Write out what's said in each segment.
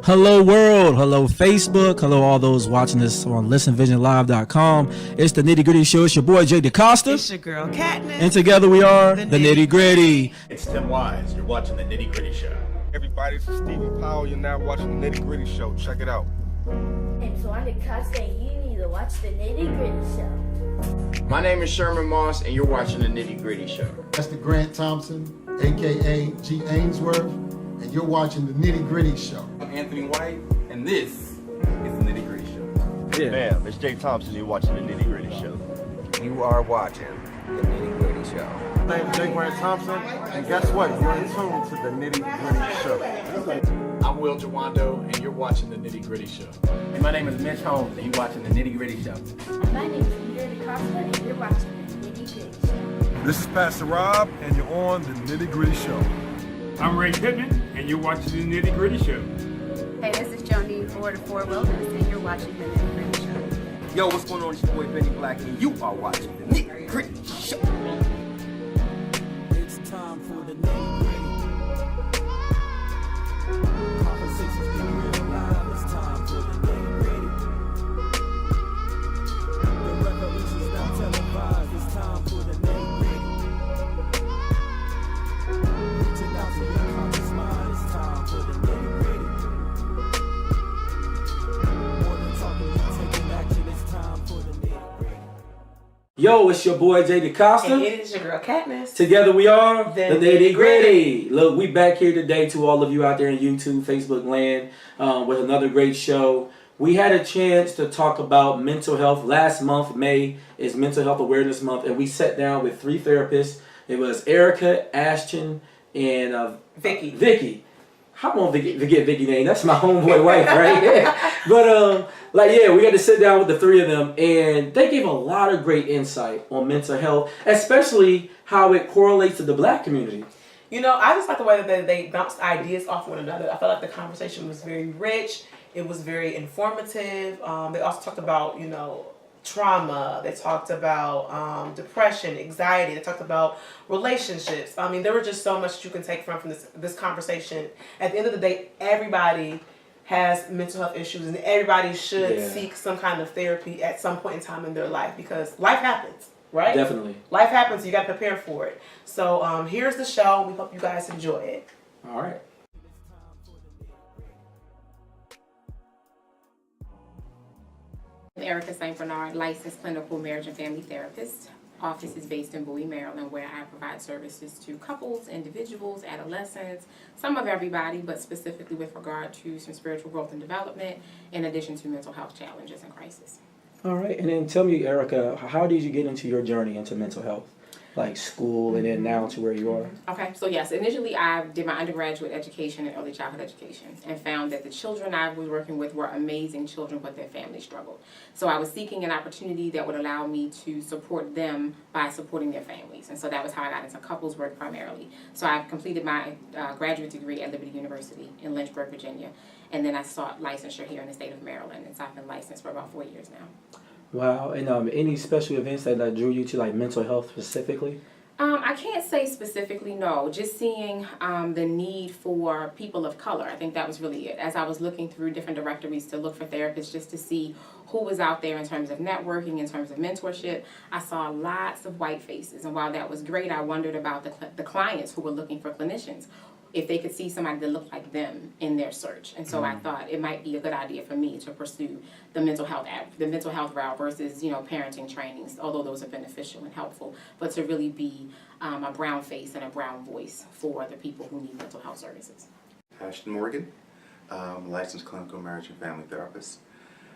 Hello world, hello Facebook, hello all those watching this on listenvisionlive.com. It's the Nitty Gritty Show. It's your boy Jay DeCosta. It's your girl Katniss. And together we are the Nitty Gritty. It's Tim Wise. You're watching the Nitty Gritty Show. Everybody, this is Stephen Powell. You're now watching the Nitty Gritty Show. Check it out. And so I'm DeCosta, and you need to watch the Nitty Gritty Show. My name is Sherman Moss, and you're watching the Nitty Gritty Show. That's the Grant Thompson, aka G. Ainsworth, and you're watching the Nitty Gritty Show. I'm Anthony White, and this is the Nitty Gritty Show. Yeah. Bam, it's Jay Thompson. You're watching the Nitty Gritty Show. You are watching the Nitty Gritty Show. My name is Jay Grant Thompson, and guess what? You're in tune to the Nitty Gritty Show. I'm Will Jawando, and you're watching the Nitty Gritty Show. And my name is Mitch Holmes, and you're watching the Nitty Gritty Show. My name is Peter DeCosta, and you're watching the Nitty Gritty Show. This is Pastor Rob, and you're on the Nitty Gritty Show. I'm Ray Pittman, and you're watching the Nitty Gritty Show. Hey, this is Joni Ford of Ford Wilderness, and you're watching the Nitty Gritty Show. Yo, what's going on? It's your boy Benny Black, and you are watching the Nitty Gritty Show. It's time for the Nitty Gritty. Conversations getting real live. It's time for the Nitty Gritty. The revolution's not televised. It's time for the Nitty Gritty. Reaching out to your conscious mind. It's time for the Nitty Gritty. More than talking, we're taking action. It's time for the Nitty Gritty. Yo, it's your boy Jay DeCosta. And it is your girl Katniss. Together we are The Nitty Nitty Gritty. Look, we back here today to all of you out there in YouTube, Facebook land with another great show. We had a chance to talk about mental health. Last month, May, is Mental Health Awareness Month, and we sat down with 3 therapists. It was Erica, Ashton, and Vicky. How won't forget Vicky name? That's my homeboy wife, right? But we got to sit down with the 3 of them, and they gave a lot of great insight on mental health, especially how it correlates to the Black community. You know, I just like the way that they bounced ideas off one another. I felt like the conversation was very rich. It was very informative. They also talked about, trauma. They talked about depression, anxiety. They talked about relationships. I mean, there was just so much you can take from this conversation. At the end of the day, everybody has mental health issues, and everybody should seek some kind of therapy at some point in time in their life, because life happens, right? Definitely. Life happens. You got to prepare for it. So here's the show. We hope you guys enjoy it. All right. Erica St. Bernard, licensed clinical marriage and family therapist. Office is based in Bowie, Maryland, where I provide services to couples, individuals, adolescents, some of everybody, but specifically with regard to some spiritual growth and development, in addition to mental health challenges and crisis. All right. And then tell me, Erica, how did you get into your journey into mental health? Like school and then now to where you are? Okay, so yes, initially I did my undergraduate education in early childhood education and found that the children I was working with were amazing children, but their families struggled. So I was seeking an opportunity that would allow me to support them by supporting their families. And so that was how I got into couples work primarily. So I've completed my graduate degree at Liberty University in Lynchburg, Virginia. And then I sought licensure here in the state of Maryland. And so I've been licensed for about 4 years now. Wow. And any special events that drew you to like mental health specifically? I can't say specifically, no. Just seeing the need for people of color. I think that was really it. As I was looking through different directories to look for therapists just to see who was out there in terms of networking, in terms of mentorship, I saw lots of white faces. And while that was great, I wondered about the clients who were looking for clinicians, if they could see somebody that looked like them in their search. And so I thought it might be a good idea for me to pursue the mental health route versus, parenting trainings, although those are beneficial and helpful, but to really be a brown face and a brown voice for the people who need mental health services. Ashton Morgan, licensed clinical marriage and family therapist.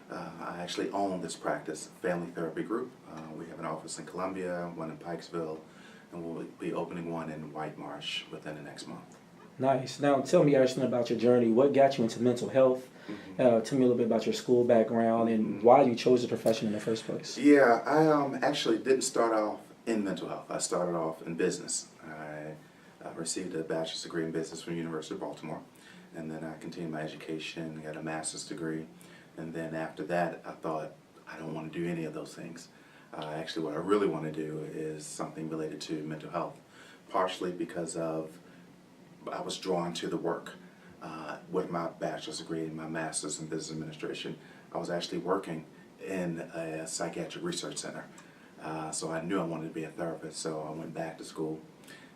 I actually own this practice, Family Therapy Group. We have an office in Columbia, one in Pikesville, and we'll be opening one in White Marsh within the next month. Nice. Now, tell me, Ashton, about your journey. What got you into mental health? Tell me a little bit about your school background and why you chose the profession in the first place. Yeah, I actually didn't start off in mental health. I started off in business. I received a bachelor's degree in business from the University of Baltimore, and then I continued my education, got a master's degree, and then after that, I thought, I don't want to do any of those things. Actually, what I really want to do is something related to mental health, partially because of I was drawn to the work. What get my bachelor's degree and my master's in business administration, I was actually working in a psychiatric research center. So I knew I wanted to be a therapist, so I went back to school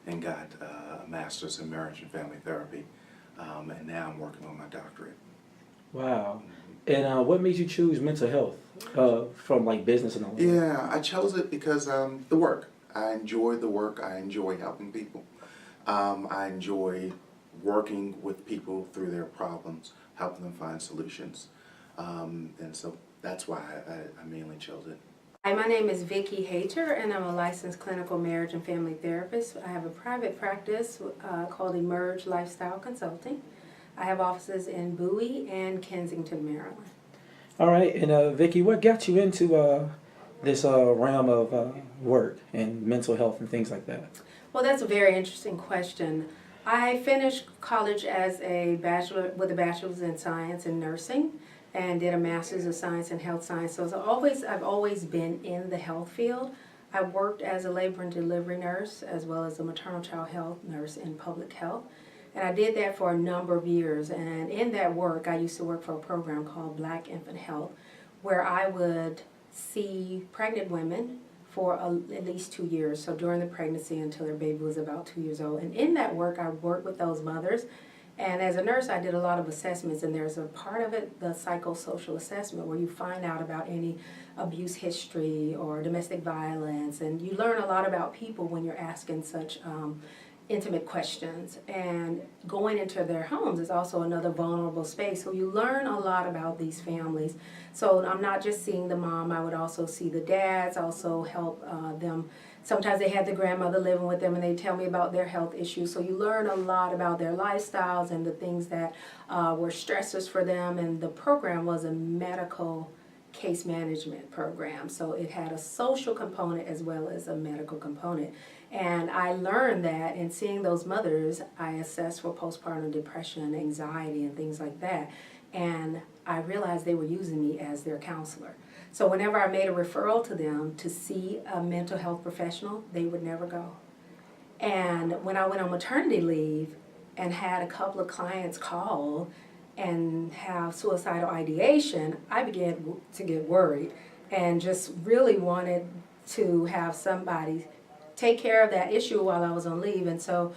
and got a master's in marriage and family therapy. And now I'm working on my doctorate. Wow. And what made you choose mental health from like business and all that? Yeah, I chose it because the work. I enjoy the work. I enjoy helping people. I enjoy working with people through their problems, helping them find solutions. And so that's why I mainly chose it. Hi, my name is Vicki Hayter, and I'm a licensed clinical marriage and family therapist. I have a private practice called Emerge Lifestyle Consulting. I have offices in Bowie and Kensington, Maryland. All right, and Vicki, what got you into this realm of work and mental health and things like that? Well, that's a very interesting question. I finished college as a with a bachelor's in science and nursing, and did a master's of science in health science. So I've always been in the health field. I worked as a labor and delivery nurse as well as a maternal child health nurse in public health. And I did that for a number of years. And in that work, I used to work for a program called Black Infant Health, where I would see pregnant women for at least 2 years. So during the pregnancy until their baby was about 2 years old. And in that work, I worked with those mothers. And as a nurse, I did a lot of assessments, and there's a part of it, the psychosocial assessment, where you find out about any abuse history or domestic violence, and you learn a lot about people when you're asking such intimate questions. And going into their homes is also another vulnerable space, so you learn a lot about these families. So I'm not just seeing the mom, I would also see the dads, also help them. Sometimes they had the grandmother living with them and they tell me about their health issues. So you learn a lot about their lifestyles and the things that were stressors for them. And the program was a medical case management program. So it had a social component as well as a medical component. And I learned that in seeing those mothers, I assessed for postpartum depression, anxiety, and things like that. And I realized they were using me as their counselor. So whenever I made a referral to them to see a mental health professional, they would never go. And when I went on maternity leave and had a couple of clients call and have suicidal ideation, I began to get worried and just really wanted to have somebody take care of that issue while I was on leave. And so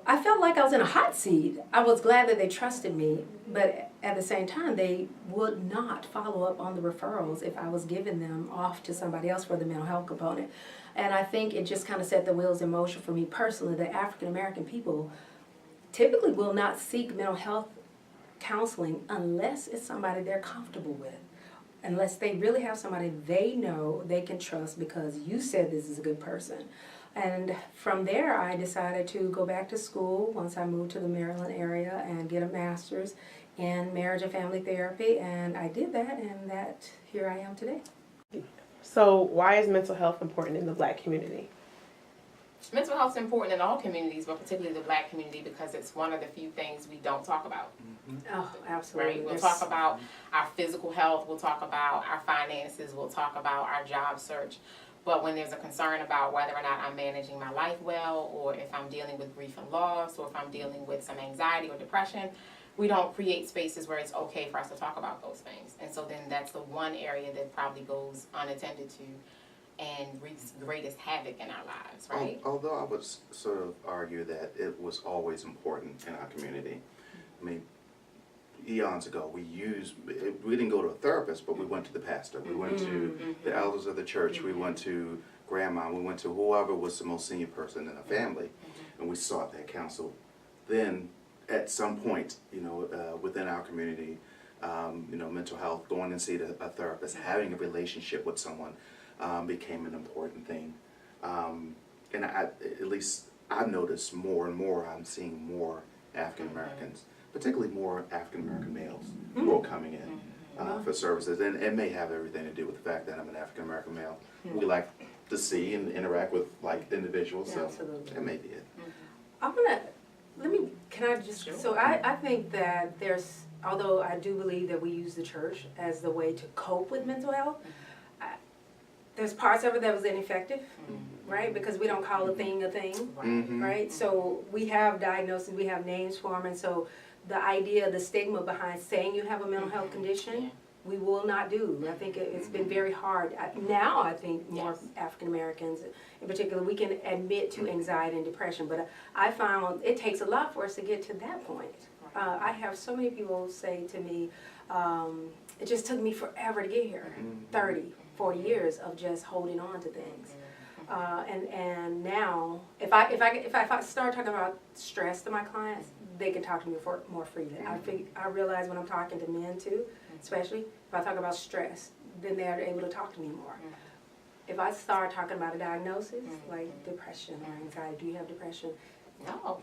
I felt like I was in a hot seat. I was glad that they trusted me, but at the same time, they would not follow up on the referrals if I was giving them off to somebody else for the mental health component. And I think it just kind of set the wheels in motion for me personally that African American people typically will not seek mental health counseling unless it's somebody they're comfortable with. Unless they really have somebody they know they can trust because you said this is a good person. And from there, I decided to go back to school once I moved to the Maryland area and get a master's in marriage and family therapy. And I did that, and here I am today. So why is mental health important in the Black community? Mental health is important in all communities, but particularly the Black community, because it's one of the few things we don't talk about. Oh, absolutely. Right? We'll talk about our physical health, we'll talk about our finances, we'll talk about our job search. But when there's a concern about whether or not I'm managing my life well, or if I'm dealing with grief and loss, or if I'm dealing with some anxiety or depression, we don't create spaces where it's okay for us to talk about those things. And so then that's the one area that probably goes unattended to and wreaks greatest havoc in our lives, right? Although I would sort of argue that it was always important in our community. I mean, eons ago, we didn't go to a therapist, but we went to the pastor. We went to the elders of the church. We went to grandma. We went to whoever was the most senior person in the family, and we sought that counsel. Then, at some point, within our community, mental health, going and see a therapist, having a relationship with someone became an important thing. And at least I've noticed more and more, I'm seeing more African Americans, particularly more African American males who are coming in for services. And it may have everything to do with the fact that I'm an African American male. We like to see and interact with like individuals, so that may be it. I think that although I do believe that we use the church as the way to cope with mental health, there's parts of it that was ineffective, right? Because we don't call a thing, right? So we have diagnoses, we have names for them, and so the idea, the stigma behind saying you have a mental health condition, we will not do. I think it's been very hard. Now I think more African Americans in particular, we can admit to anxiety and depression, but I found it takes a lot for us to get to that point. I have so many people say to me, it just took me forever to get here, 30, 40 years of just holding on to things. And now, if I start talking about stress to my clients, they can talk to me more freely. I realize when I'm talking to men too, especially if I talk about stress, then they're able to talk to me more. If I start talking about a diagnosis like depression or anxiety, do you have depression?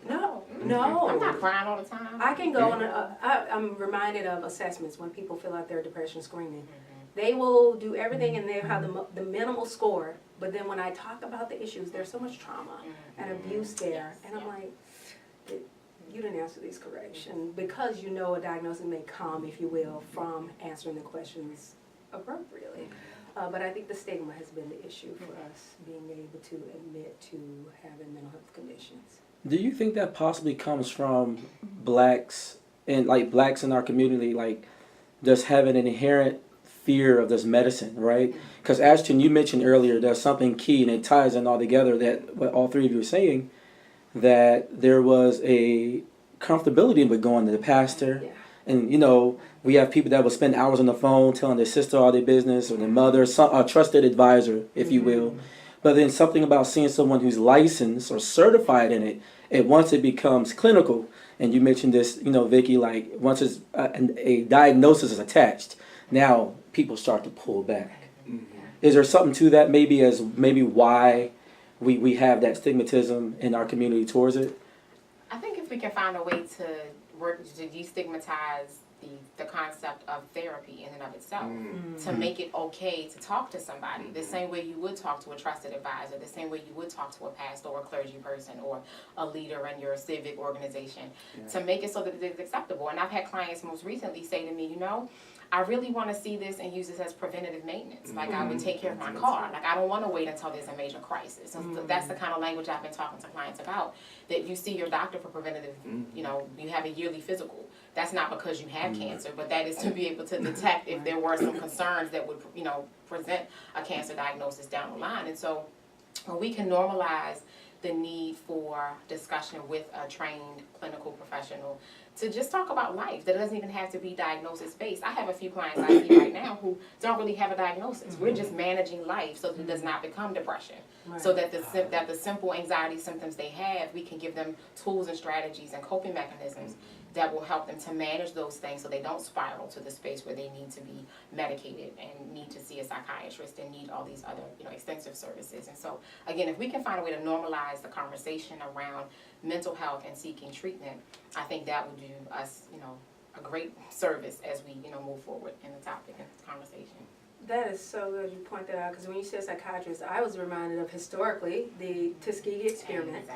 No. I'm not crying all the time. I can go on. I'm reminded of assessments when people fill out their depression screening. They will do everything and they have the minimal score, but then when I talk about the issues, there's so much trauma and abuse there, and I'm like, you didn't answer these correctly. And because you know a diagnosis may come, if you will, from answering the questions appropriately. But I think the stigma has been the issue for us, being able to admit to having mental health conditions. Do you think that possibly comes from blacks and blacks in our community, just having an inherent fear of this medicine, right? Because Ashton, you mentioned earlier there's something key, and it ties in all together, that what all three of you were saying, that there was a comfortability with going to the pastor. Yeah. And, we have people that will spend hours on the phone telling their sister all their business, or their mother, a trusted advisor, if you will. But then something about seeing someone who's licensed or certified in it, once it becomes clinical, and you mentioned this, Vicky, once it's a diagnosis is attached, now people start to pull back. Is there something to that, maybe why we have that stigmatism in our community towards it? I think if we can find a way to work to destigmatize the concept of therapy in and of itself, to make it okay to talk to somebody the same way you would talk to a trusted advisor, the same way you would talk to a pastor or a clergy person or a leader in your civic organization, to make it so that it's acceptable. And I've had clients most recently say to me, I really want to see this and use this as preventative maintenance. I would take care of my car. I don't want to wait until there's a major crisis. So that's the kind of language I've been talking to clients about, that you see your doctor for preventative, you have a yearly physical. That's not because you have cancer, but that is to be able to detect if there were some concerns that would, present a cancer diagnosis down the line. And so when we can normalize the need for discussion with a trained clinical professional to just talk about life, that it doesn't even have to be diagnosis based. I have a few clients I see right now who don't really have a diagnosis. We're just managing life so that it does not become depression. So that the simple anxiety symptoms they have, we can give them tools and strategies and coping mechanisms that will help them to manage those things so they don't spiral to the space where they need to be medicated and need to see a psychiatrist and need all these other extensive services. And so again, if we can find a way to normalize the conversation around mental health and seeking treatment, I think that would do us a great service as we move forward in the topic and conversation. That is so good you point that out, because when you said psychiatrist, I was reminded of historically the Tuskegee experiment,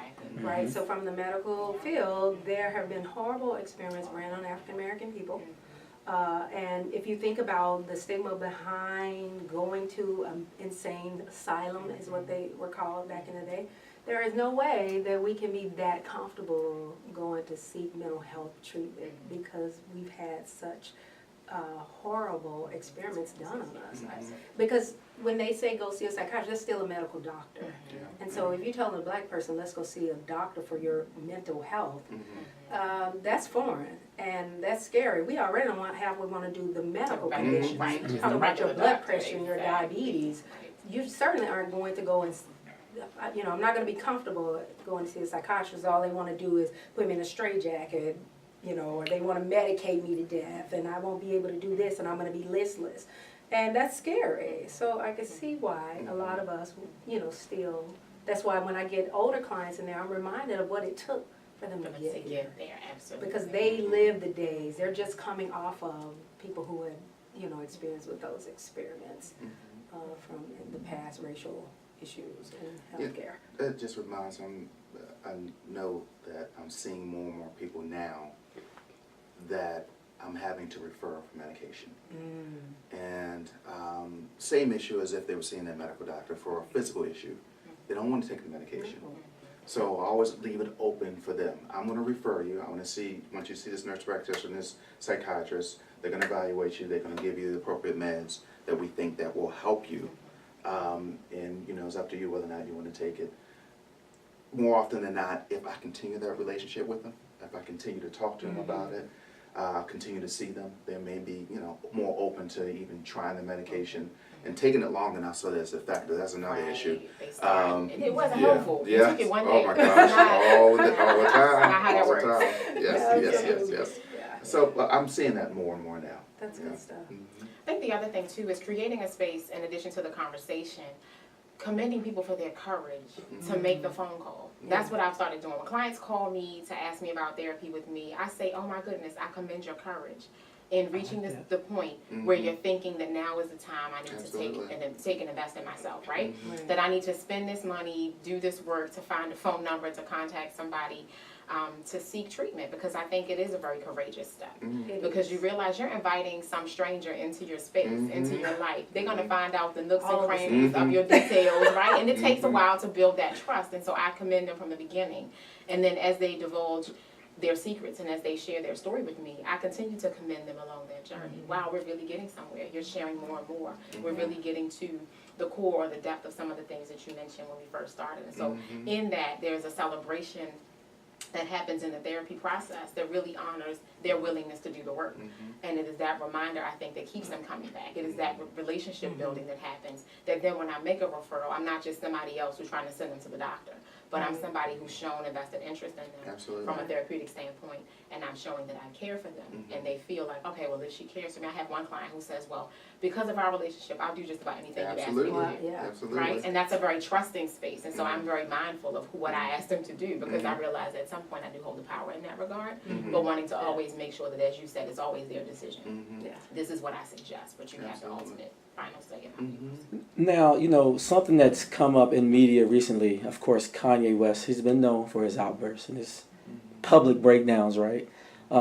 right? So from the medical field, there have been horrible experiments ran on African American people. And if you think about the stigma behind going to an insane asylum, is what they were called back in the day, there is no way that we can be that comfortable going to seek mental health treatment because we've had such horrible experiments done on us. Because when they say go see a psychiatrist, they're still a medical doctor. And so if you tell a black person, let's go see a doctor for your mental health, that's foreign and that's scary. We already don't want to do the medical conditions. You talk about your blood pressure and your diabetes. You certainly aren't going to go and I'm not going to be comfortable going to see a psychiatrist. All they want to do is put me in a straitjacket, or they want to medicate me to death, and I won't be able to do this, and I'm going to be listless. And that's scary. So I can see why a lot of us, still, that's why when I get older clients in there, I'm reminded of what it took for them to get there. Absolutely. Because they live the days. They're just coming off of people who had, experience with those experiments from the past racial issues in healthcare. It just reminds me, I know that I'm seeing more and more people now that I'm having to refer for medication. And same issue as if they were seeing their medical doctor for a physical issue. They don't want to take the medication. So I always leave it open for them. I'm going to refer you. I want to see, once you see this nurse practitioner, this psychiatrist, they're going to evaluate you. They're going to give you the appropriate meds that we think that will help you. And, you know, it's up to you whether or not you want to take it. More often than not, if I continue that relationship with them, if I continue to talk to them about it, continue to see them, they may be, you know, more open to even trying the medication and taking it long enough so that it's effective. That's another issue. And it wasn't helpful. You Yeah. took it one day. Oh my gosh, all the time. Not how that all works. the time. Yes. So I'm seeing that more and more now. That's good stuff. I think the other thing too is creating a space in addition to the conversation, commending people for their courage to make the phone call. That's what I've started doing. When clients call me to ask me about therapy with me, I say, oh my goodness, I commend your courage in reaching the point where you're thinking that now is the time I need to take and invest in myself, right? That I need to spend this money, do this work to find a phone number, to contact somebody, to seek treatment, because I think it is a very courageous step. Because you realize you're inviting some stranger into your space, into your life. They're going to find out the nooks and crannies of your details, right? And it takes a while to build that trust. And so I commend them from the beginning. And then as they divulge their secrets and as they share their story with me, I continue to commend them along that journey. Wow, we're really getting somewhere. You're sharing more and more. We're really getting to the core or the depth of some of the things that you mentioned when we first started. And so in that, there's a celebration that happens in the therapy process that really honors their willingness to do the work. And it is that reminder, I think, that keeps them coming back. It is that relationship building that happens, that then when I make a referral, I'm not just somebody else who's trying to send them to the doctor, but I'm somebody who's shown invested interest in them from a therapeutic standpoint, and I'm showing that I care for them. And they feel like, okay, well, if she cares for me. I have one client who says, well, because of our relationship, I'll do just about anything you ask me to do. Right? And that's a very trusting space. And so I'm very mindful of what I ask them to do, because I realize at some point I do hold the power in that regard, but wanting to always make sure that, as you said, it's always their decision. This is what I suggest, but you have the ultimate final say in how you use it. Now, you know, something that's come up in media recently, of course, Kanye West, he's been known for his outbursts and his public breakdowns, right?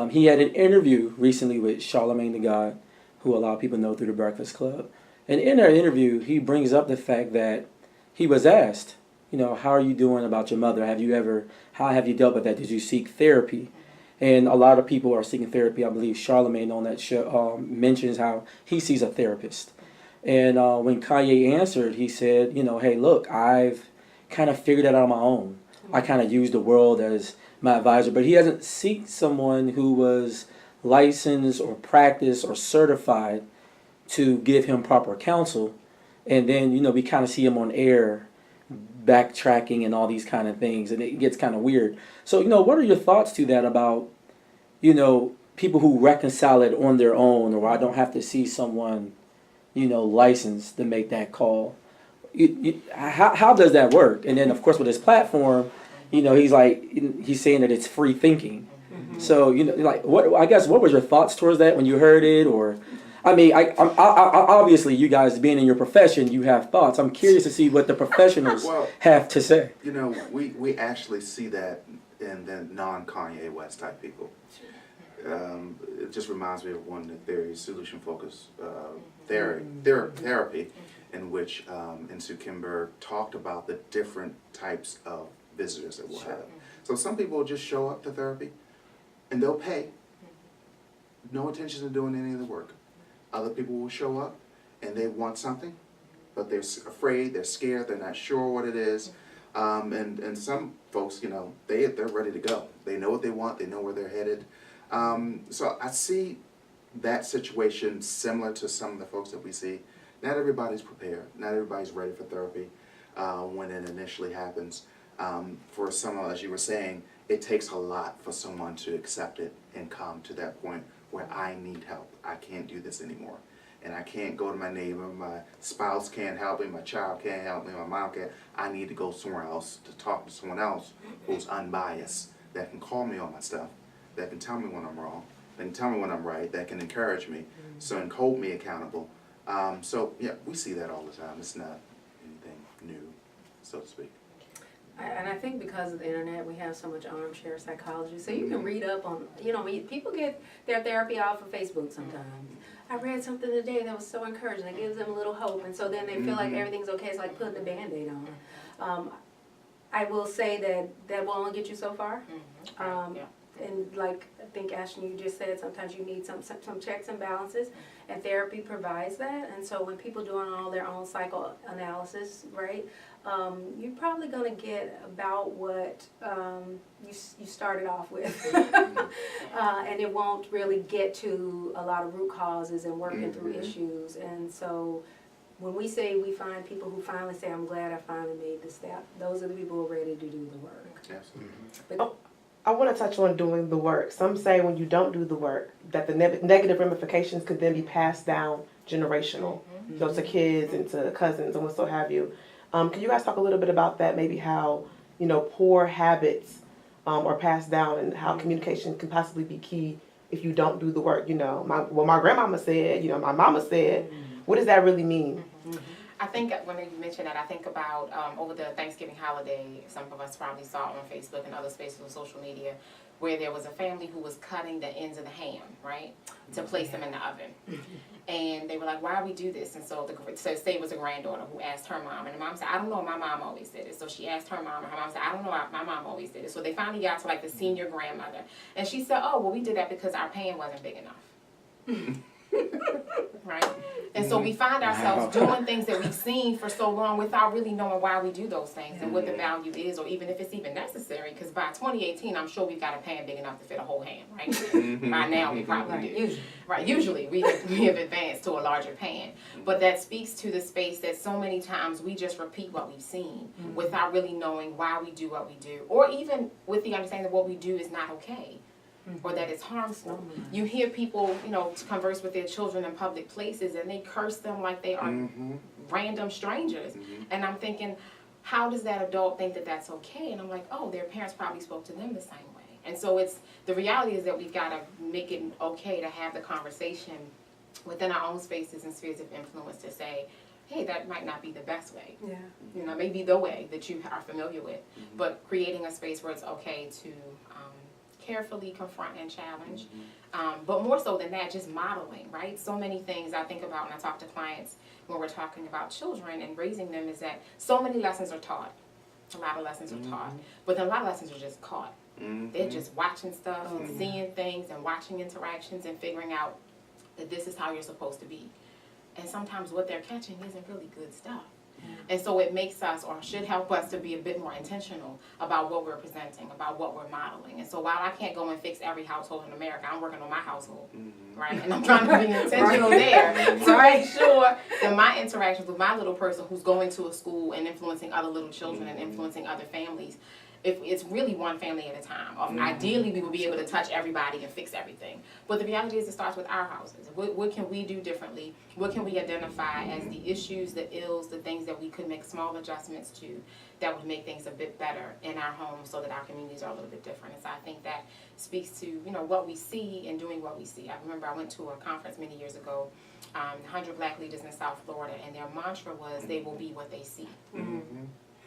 He had an interview recently with Charlamagne tha God, who a lot of people know through the Breakfast Club. And in that interview, he brings up the fact that he was asked, you know, how are you doing about your mother? How have you dealt with that? Did you seek therapy? And a lot of people are seeking therapy. I believe Charlamagne on that show mentions how he sees a therapist. And when Kanye answered, he said, you know, hey, look, I've kind of figured that out on my own. I kind of used the world as my advisor, but he hasn't sought someone who was licensed or practiced or certified to give him proper counsel. And then, you know, we kind of see him on air backtracking and all these kind of things, and it gets kind of weird. So, you know, what are your thoughts to that about, you know, people who reconcile it on their own, or I don't have to see someone, you know, licensed to make that call? How does that work? And then, of course, with his platform, you know, he's saying that it's free thinking. So, you know, like, what was your thoughts towards that when you heard it? Or, I mean, I obviously, you guys being in your profession, you have thoughts. I'm curious to see what the professionals have to say. You know, we actually see that in the non-Kanye West type people. It just reminds me of one theory, solution-focused therapy, in which Insoo Kim Berg talked about the different types of visitors that we'll have. So some people will just show up to therapy, and they'll pay. No intention of doing any of the work. Other people will show up, and they want something, but they're afraid, they're scared, they're not sure what it is. And some folks, you know, they're ready to go. They know what they want, they know where they're headed. So I see that situation similar to some of the folks that we see. Not everybody's prepared. Not everybody's ready for therapy when it initially happens. For some, as you were saying, it takes a lot for someone to accept it and come to that point where I need help. I can't do this anymore. And I can't go to my neighbor, my spouse can't help me, my child can't help me, my mom can't. I need to go somewhere else to talk to someone else who's unbiased, that can call me on my stuff, that can tell me when I'm wrong, that can tell me when I'm right, that can encourage me, so and hold me accountable. So yeah, we see that all the time. It's not anything new, so to speak. And I think because of the internet, we have so much armchair psychology. So you can read up on, you know, people get their therapy off of Facebook sometimes. I read something today that was so encouraging. It gives them a little hope. And so then they feel like everything's okay. It's like putting a Band-Aid on. I will say that will only get you so far. Yeah. And like I think Ashton, you just said, sometimes you need some checks and balances, and therapy provides that. And so when people doing all their own psychoanalysis, right, you're probably going to get about what you started off with, and it won't really get to a lot of root causes and working through issues. And so when we say we find people who finally say, "I'm glad I finally made the step," those are the people who are ready to do the work. Absolutely. But, I want to touch on doing the work. Some say when you don't do the work, that the negative ramifications could then be passed down generational, so to kids and to cousins and what so have you. Can you guys talk a little bit about that? Maybe how poor habits are passed down, and how communication can possibly be key if you don't do the work. My grandmama said. My mama said. What does that really mean? I think when you mention that, I think about over the Thanksgiving holiday, some of us probably saw it on Facebook and other spaces on social media, where there was a family who was cutting the ends of the ham, right, to place them in the oven. And they were like, why do we do this? And so say it was a granddaughter who asked her mom, and the mom said, I don't know, my mom always did it. So she asked her mom, and her mom said, I don't know, my mom always did it. So they finally got to like the senior grandmother. And she said, oh, well, we did that because our pan wasn't big enough. Right? And so we find ourselves doing things that we've seen for so long without really knowing why we do those things and what the value is, or even if it's even necessary. Because by 2018, I'm sure we've got a pan big enough to fit a whole ham, right? By now, we probably do. Right, usually we have advanced to a larger pan. But that speaks to the space that so many times we just repeat what we've seen without really knowing why we do what we do, or even with the understanding that what we do is not okay. Or that it's harmful. You hear people, converse with their children in public places, and they curse them like they are random strangers. And I'm thinking, how does that adult think that that's okay? And I'm like, oh, their parents probably spoke to them the same way. And so the reality is that we've got to make it okay to have the conversation within our own spaces and spheres of influence to say, hey, that might not be the best way. Yeah. Maybe the way that you are familiar with, but creating a space where it's okay to carefully confront and challenge, but more so than that, just modeling, right? So many things I think about when I talk to clients when we're talking about children and raising them is that so many lessons are taught. A lot of lessons are taught, but then a lot of lessons are just caught. They're just watching stuff and seeing things and watching interactions and figuring out that this is how you're supposed to be. And sometimes what they're catching isn't really good stuff. And so it makes us, or should help us, to be a bit more intentional about what we're presenting, about what we're modeling. And so while I can't go and fix every household in America, I'm working on my household, right? And I'm trying to be intentional there to make sure that my interactions with my little person who's going to a school and influencing other little children and influencing other families, if it's really one family at a time. Ideally, we would be able to touch everybody and fix everything. But the reality is it starts with our houses. What can we do differently? What can we identify as the issues, the ills, the things that we could make small adjustments to that would make things a bit better in our homes so that our communities are a little bit different? And so I think that speaks to what we see and doing what we see. I remember I went to a conference many years ago, 100 Black leaders in South Florida, and their mantra was, they will be what they see.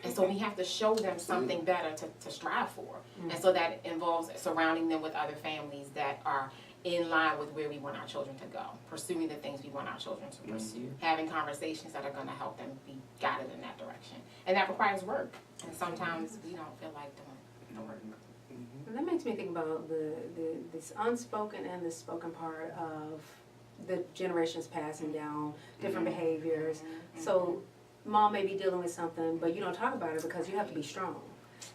And so we have to show them something better to strive for. And so that involves surrounding them with other families that are in line with where we want our children to go, pursuing the things we want our children to pursue, having conversations that are going to help them be guided in that direction. And that requires work. And sometimes we don't feel like doing the work. And that makes me think about this unspoken and the spoken part of the generations passing down different behaviors. So mom may be dealing with something, but you don't talk about it because you have to be strong.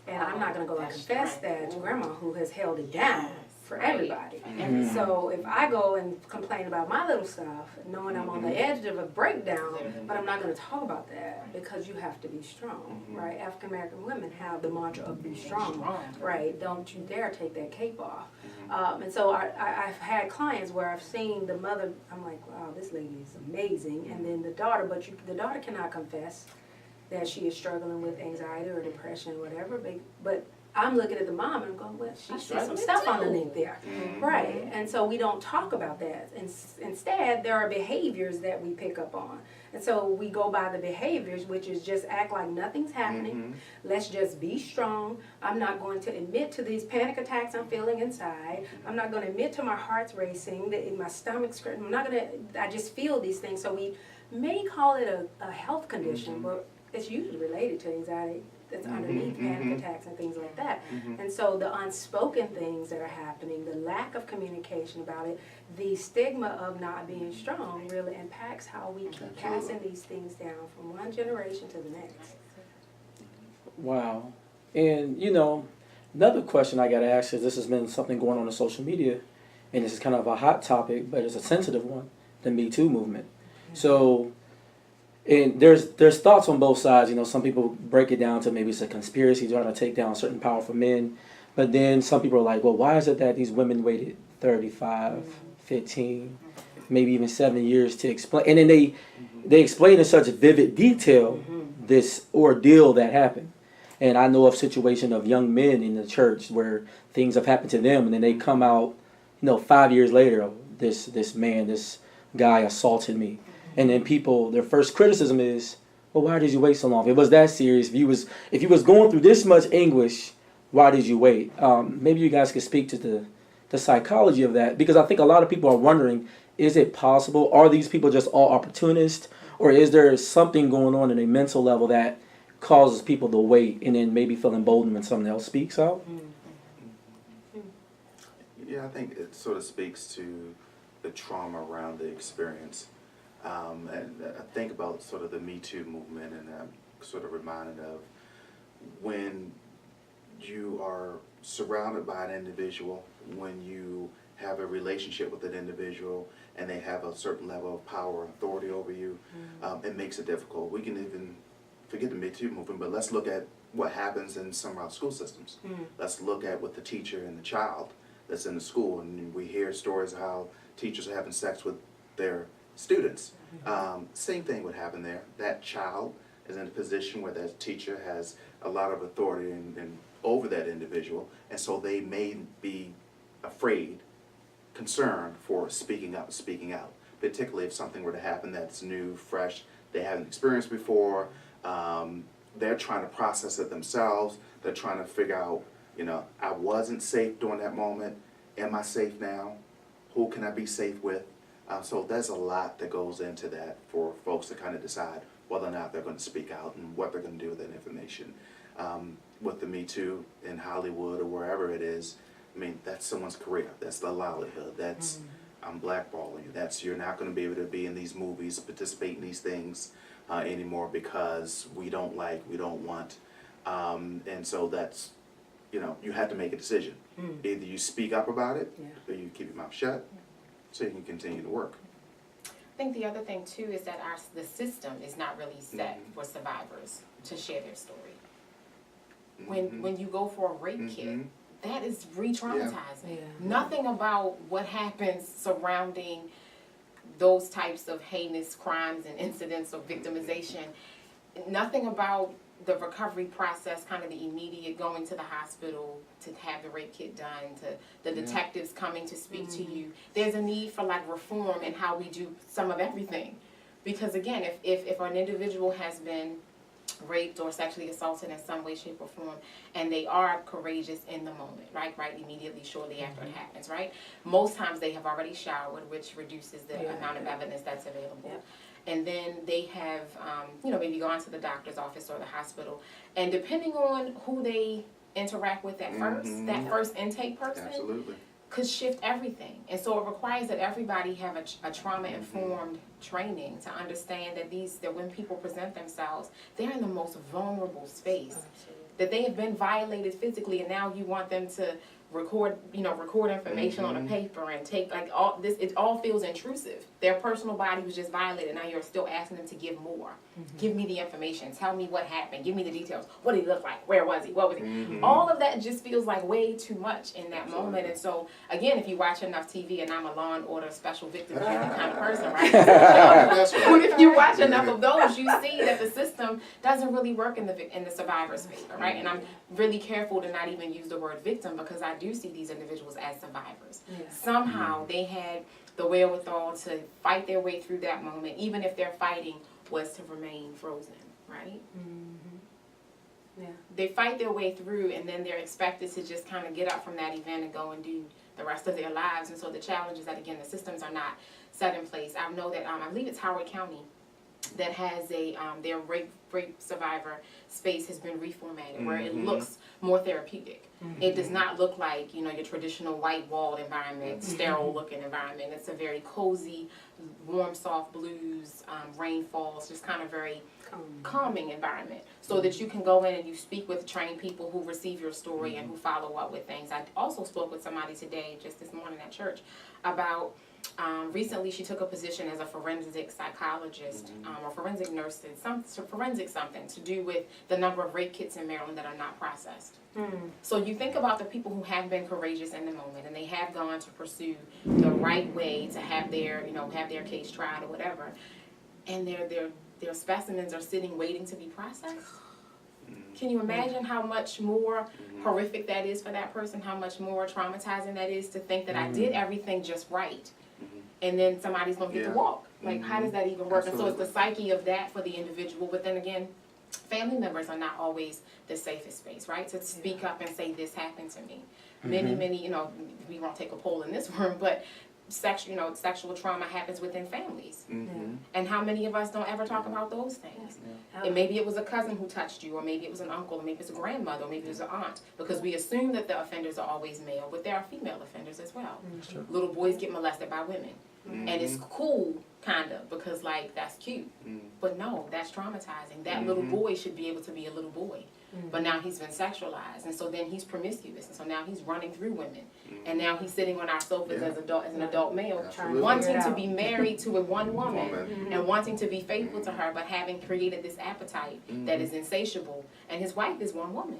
And I'm not going to go and confess that to grandma who has held it down for everybody. And so if I go and complain about my little stuff, knowing I'm on the edge of a breakdown, but I'm not going to talk about that because you have to be strong, right? African American women have the mantra of be strong, right? Don't you dare take that cape off. And so I've had clients where I've seen the mother, I'm like, wow, this lady is amazing. And then the daughter, but the daughter cannot confess that she is struggling with anxiety or depression or whatever, but I'm looking at the mom and I'm going, well, she's some stuff underneath there. Right. And so we don't talk about that. And instead, there are behaviors that we pick up on. And so we go by the behaviors, which is just act like nothing's happening. Let's just be strong. I'm not going to admit to these panic attacks I'm feeling inside. I'm not going to admit to my heart's racing, that my stomach's scratching. I'm not going to, I just feel these things. So we may call it a health condition, but it's usually related to anxiety. that's underneath panic attacks and things like that. And so the unspoken things that are happening, the lack of communication about it, the stigma of not being strong really impacts how we keep passing these things down from one generation to the next. Wow. And, you know, another question I got to ask is, this has been something going on in social media, and this is kind of a hot topic, but it's a sensitive one, the Me Too movement. So, and there's thoughts on both sides. You know, some people break it down to maybe it's a conspiracy trying to take down certain powerful men. But then some people are like, well, why is it that these women waited 35, 15, maybe even 7 years to explain? And then they explain in such vivid detail this ordeal that happened. And I know of situation of young men in the church where things have happened to them, and then they come out, 5 years later, this guy assaulted me. And then people, their first criticism is, well, why did you wait so long? If it was that serious, if you was going through this much anguish, why did you wait? Maybe you guys could speak to the psychology of that, because I think a lot of people are wondering, is it possible? Are these people just all opportunists? Or is there something going on in a mental level that causes people to wait and then maybe feel emboldened when someone else speaks out? Yeah, I think it sort of speaks to the trauma around the experience. And I think about sort of the Me Too movement, and I'm sort of reminded of when you are surrounded by an individual, when you have a relationship with an individual and they have a certain level of power and authority over you, it makes it difficult. We can even forget the Me Too movement, but let's look at what happens in some of our school systems. Let's look at what the teacher and the child that's in the school, and we hear stories of how teachers are having sex with their students. Same thing would happen there. That child is in a position where that teacher has a lot of authority and over that individual, and so they may be afraid, concerned for speaking up, speaking out, particularly if something were to happen that's new, fresh, they haven't experienced before. They're trying to process it themselves. They're trying to figure out, I wasn't safe during that moment. Am I safe now? Who can I be safe with? So there's a lot that goes into that for folks to kind of decide whether or not they're going to speak out and what they're going to do with that information. With the Me Too in Hollywood or wherever it is, I mean, that's someone's career. That's their livelihood. That's, I'm blackballing you. That's, you're not going to be able to be in these movies, participate in these things anymore because we don't want. And so that's, you have to make a decision. Either you speak up about it or you keep your mouth shut so you can continue to work. I think the other thing too is that the system is not really set for survivors to share their story. When you go for a rape kit, that is re-traumatizing. Nothing about what happens surrounding those types of heinous crimes and incidents of victimization. Nothing about the recovery process, kind of the immediate going to the hospital to have the rape kit done, to the detectives coming to speak to you. There's a need for reform in how we do some of everything. Because again, if an individual has been raped or sexually assaulted in some way, shape, or form, and they are courageous in the moment, right, immediately, shortly after it happens, right? Most times they have already showered, which reduces the amount of evidence that's available. And then they have, maybe gone to the doctor's office or the hospital, and depending on who they interact with at first, that first intake person could shift everything. And so it requires that everybody have a trauma-informed training to understand that when people present themselves, they're in the most vulnerable space. That they have been violated physically, and now you want them to record information on a paper and take all this. It all feels intrusive. Their personal body was just violated. Now you're still asking them to give more. Give me the information. Tell me what happened. Give me the details. What did he look like? Where was he? What was he? All of that just feels like way too much in that moment. And so again, if you watch enough TV, and I'm a Law and Order special victim kind of person, right? But if you watch enough of those, you see that the system doesn't really work in the survivor's favor, right? And I'm really careful to not even use the word victim, because I do see these individuals as survivors. Somehow they had the wherewithal to fight their way through that moment, even if their fighting was to remain frozen, right? They fight their way through, and then they're expected to just kind of get up from that event and go and do the rest of their lives. And so the challenge is that, again, the systems are not set in place. I know that, I believe it's Howard County that has a their rape survivor space has been reformatted where it looks more therapeutic. It does not look like, you know, your traditional white walled environment, sterile looking environment. It's a very cozy, warm, soft blues, rain falls, just kind of very calming environment, so that you can go in and you speak with trained people who receive your story and who follow up with things. I also spoke with somebody today, just this morning at church, about recently she took a position as a forensic psychologist or forensic nurse, forensic something to do with the number of rape kits in Maryland that are not processed. So you think about the people who have been courageous in the moment and they have gone to pursue the right way to have their, you know, have their case tried or whatever, and their specimens are sitting waiting to be processed. Can you imagine how much more horrific that is for that person, how much more traumatizing that is to think that I did everything just right, and then somebody's going to get to walk? Like, how does that even work? Absolutely. And so it's the psyche of that for the individual, but then again, family members are not always the safest space, right? To speak up and say, this happened to me. Many, you know, we won't take a poll in this room, but sexual trauma happens within families. And how many of us don't ever talk about those things? And maybe it was a cousin who touched you, or maybe it was an uncle, or maybe it's a grandmother, or maybe it was an aunt, because we assume that the offenders are always male, but there are female offenders as well. Little boys get molested by women. And it's cool, kind of, because, like, that's cute. But no, that's traumatizing. That little boy should be able to be a little boy. But now he's been sexualized, and so then he's promiscuous, and so now he's running through women. And now he's sitting on our sofas as an adult male, wanting to be married to one woman and wanting to be faithful to her, but having created this appetite that is insatiable. And his wife is one woman.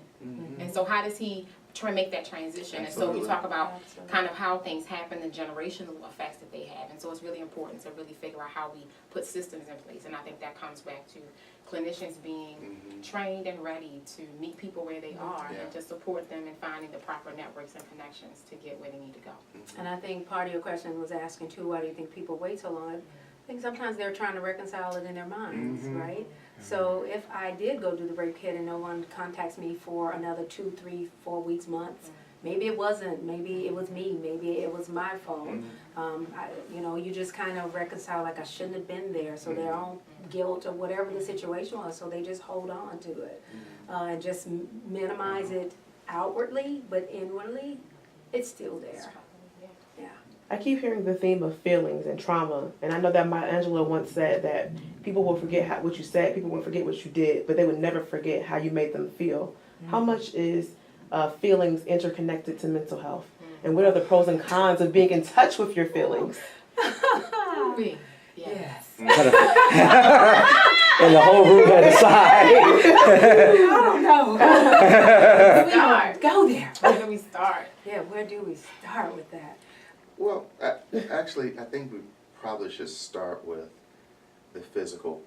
And so how does he try to make that transition? And so we talk about kind of how things happen, the generational effects that they have. And so it's really important to really figure out how we put systems in place. And I think that comes back to clinicians being trained and ready to meet people where they are and to support them in finding the proper networks and connections to get where they need to go. And I think part of your question was asking too, why do you think people wait so long? I think sometimes they're trying to reconcile it in their minds, right? So if I did go do the rape kit and no one contacts me for another 2, 3, 4 weeks, months, maybe it wasn't, maybe it was me, maybe it was my fault. You know, you just kind of reconcile, like, I shouldn't have been there, so their own guilt or whatever the situation was, so they just hold on to it and just minimize it outwardly, but inwardly, it's still there. Yeah. I keep hearing the theme of feelings and trauma, and I know that Maya Angelou once said that people will forget what you said, people will forget what you did, but they would never forget how you made them feel. How much is feelings interconnected to mental health? And what are the pros and cons of being in touch with your feelings? Yes. And the whole room had to sigh. I don't know. Go there. Where do we start? Yeah, where do we start with that? Well, actually, I think we probably should start with the physical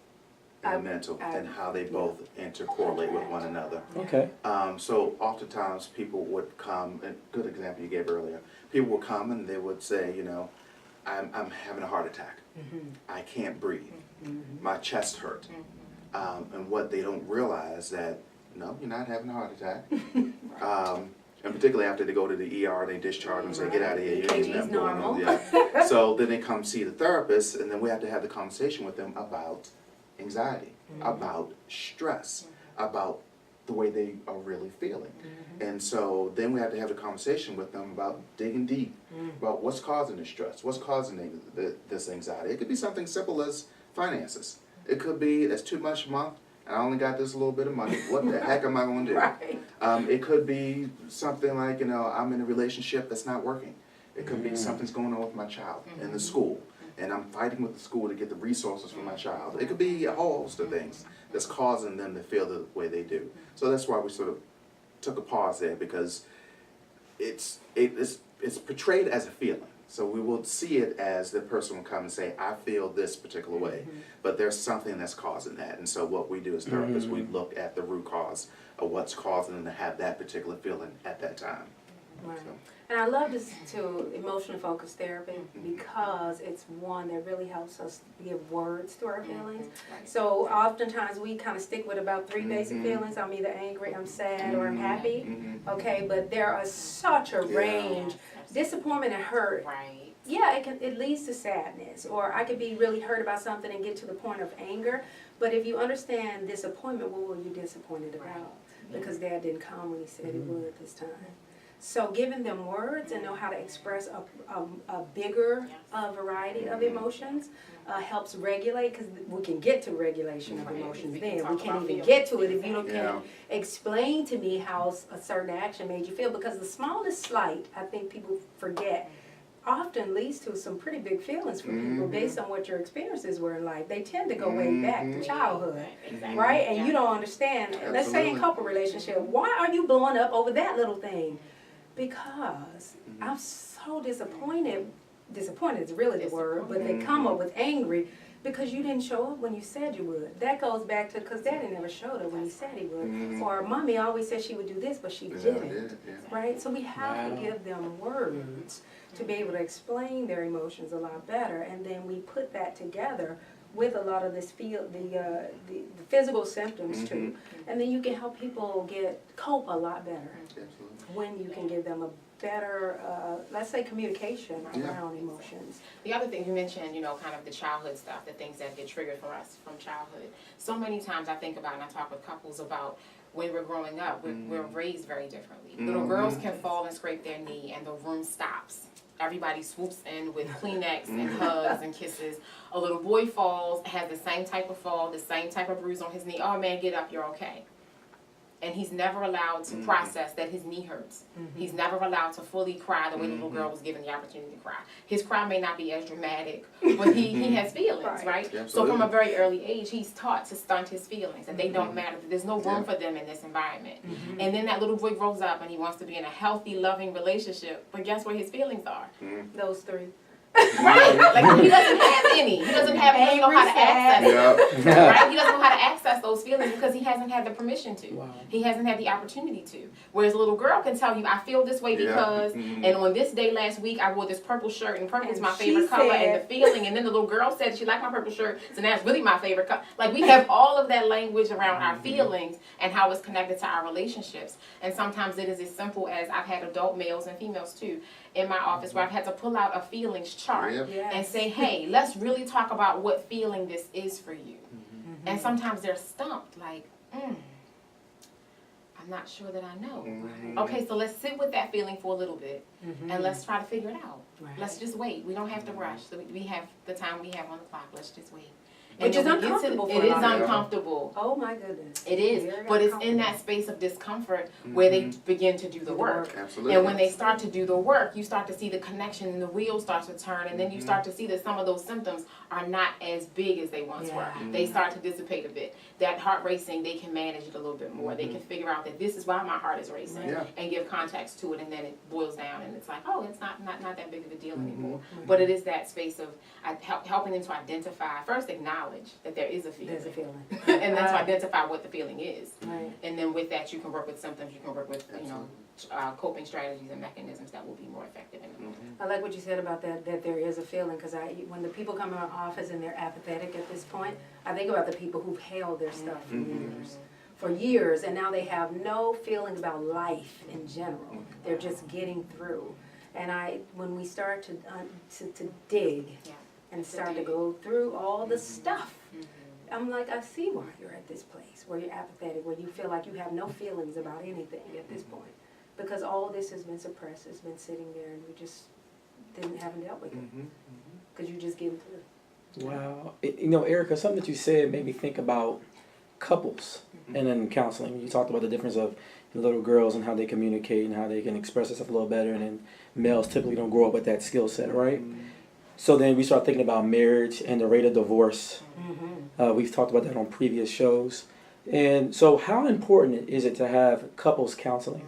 and mental and how they both intercorrelate with one another. Okay. So oftentimes people would come, and good example you gave earlier, people would come and they would say, you know, I'm having a heart attack. I can't breathe. My chest hurt. And what they don't realize that, no, you're not having a heart attack. And particularly after they go to the ER, they discharge and say, get out of here, you ain't nothing going on. Yeah. So then they come see the therapist, and then we have to have the conversation with them about anxiety, about stress, about the way they are really feeling. And so then we have to have a conversation with them about digging deep, about what's causing the stress, what's causing this anxiety. It could be something simple as finances. It could be, it's too much a month, and I only got this little bit of money. What the heck am I going to do? Right. It could be something like, you know, I'm in a relationship that's not working. It could be something's going on with my child in the school, and I'm fighting with the school to get the resources for my child. It could be a whole host of things that's causing them to feel the way they do. So that's why we sort of took a pause there, because it's portrayed as a feeling. So we will see it as the person will come and say, I feel this particular way, but there's something that's causing that. And so what we do as therapists, we look at the root cause of what's causing them to have that particular feeling at that time. Right. So. And I love this to emotionally focused therapy because it's one that really helps us give words to our feelings. So oftentimes we kind of stick with about 3 basic feelings. I'm either angry, I'm sad, or I'm happy. Okay, but there are such a range. Disappointment and hurt Yeah, it leads to sadness, or I could be really hurt about something and get to the point of anger. But if you understand disappointment, what were you disappointed about? Because Dad didn't come when he said he would this time. So giving them words and know how to express a bigger variety of emotions helps regulate, because we can get to regulation of emotions then. We can't even get to it if you can explain to me how a certain action made you feel, because the smallest slight, I think people forget, often leads to some pretty big feelings for people based on what your experiences were in life. They tend to go way back to childhood, right? And you don't understand. Let's say in couple relationship, why are you blowing up over that little thing? Because I'm so disappointed. Disappointed is really the word, but they come up with angry because you didn't show up when you said you would. That goes back to because Daddy never showed up when he said he would. Or Mommy always said she would do this, but she didn't. Right? So we have to give them words to be able to explain their emotions a lot better, and then we put that together with a lot of this the physical symptoms too, and then you can help people cope a lot better when you can give them a better, let's say, communication around emotions. The other thing you mentioned, kind of the childhood stuff, the things that get triggered for us from childhood. So many times I think about, and I talk with couples about when we're growing up, we're raised very differently. Little girls can fall and scrape their knee and the room stops. Everybody swoops in with Kleenex and hugs and kisses. A little boy falls, has the same type of fall, the same type of bruise on his knee. Oh man, get up, you're okay. And he's never allowed to process that his knee hurts. He's never allowed to fully cry the way the little girl was given the opportunity to cry. His cry may not be as dramatic, but he has feelings, right? So from a very early age, he's taught to stunt his feelings, and they don't matter. There's no room for them in this environment. And then that little boy grows up, and he wants to be in a healthy, loving relationship, but guess where his feelings are? Those three. Right, like he doesn't have any. He doesn't know how to access it. Right, he doesn't know how to access those feelings because he hasn't had the permission to. Wow. He hasn't had the opportunity to. Whereas a little girl can tell you, I feel this way because, and on this day last week I wore this purple shirt, and purple is my favorite color, and the feeling. And then the little girl said she liked my purple shirt, so now it's really my favorite color. Like we have all of that language around our feelings and how it's connected to our relationships. And sometimes it is as simple as I've had adult males and females too in my office where I've had to pull out a feelings chart and say, hey, let's really talk about what feeling this is for you. And sometimes they're stumped, like, I'm not sure that I know. Okay, so let's sit with that feeling for a little bit and let's try to figure it out. Let's just wait. We don't have to rush. So we have the time we have on the clock. Let's just wait. Which is uncomfortable. It is uncomfortable. Oh my goodness. It is, but it's in that space of discomfort where they begin to do the work. Absolutely. And when they start to do the work, you start to see the connection and the wheels start to turn, and then you start to see that some of those symptoms are not as big as they once were. They start to dissipate a bit. That heart racing, they can manage it a little bit more. They can figure out that this is why my heart is racing and give context to it, and then it boils down and it's like, oh, it's not that big of a deal anymore. But it is that space of helping them to identify, first acknowledge that there is a feeling. There's a feeling. And then to identify what the feeling is. Right. And then with that you can work with symptoms, you can work with coping strategies and mechanisms that will be more effective in the moment. I like what you said about that there is a feeling, because when the people come in my office and they're apathetic at this point, I think about the people who've held their stuff for years, and now they have no feeling about life in general. They're just getting through. And when we start to dig and start to go through all the stuff, I'm like, I see why you're at this place, where you're apathetic, where you feel like you have no feelings about anything at this point. Because all this has been suppressed, it's been sitting there, and you just haven't dealt with it. Because you're just getting through. Wow. Erica, something that you said made me think about couples and then counseling. You talked about the difference of little girls and how they communicate and how they can express themselves a little better, and then males typically don't grow up with that skill set, right? So then we start thinking about marriage and the rate of divorce. We've talked about that on previous shows. And so how important is it to have couples counseling?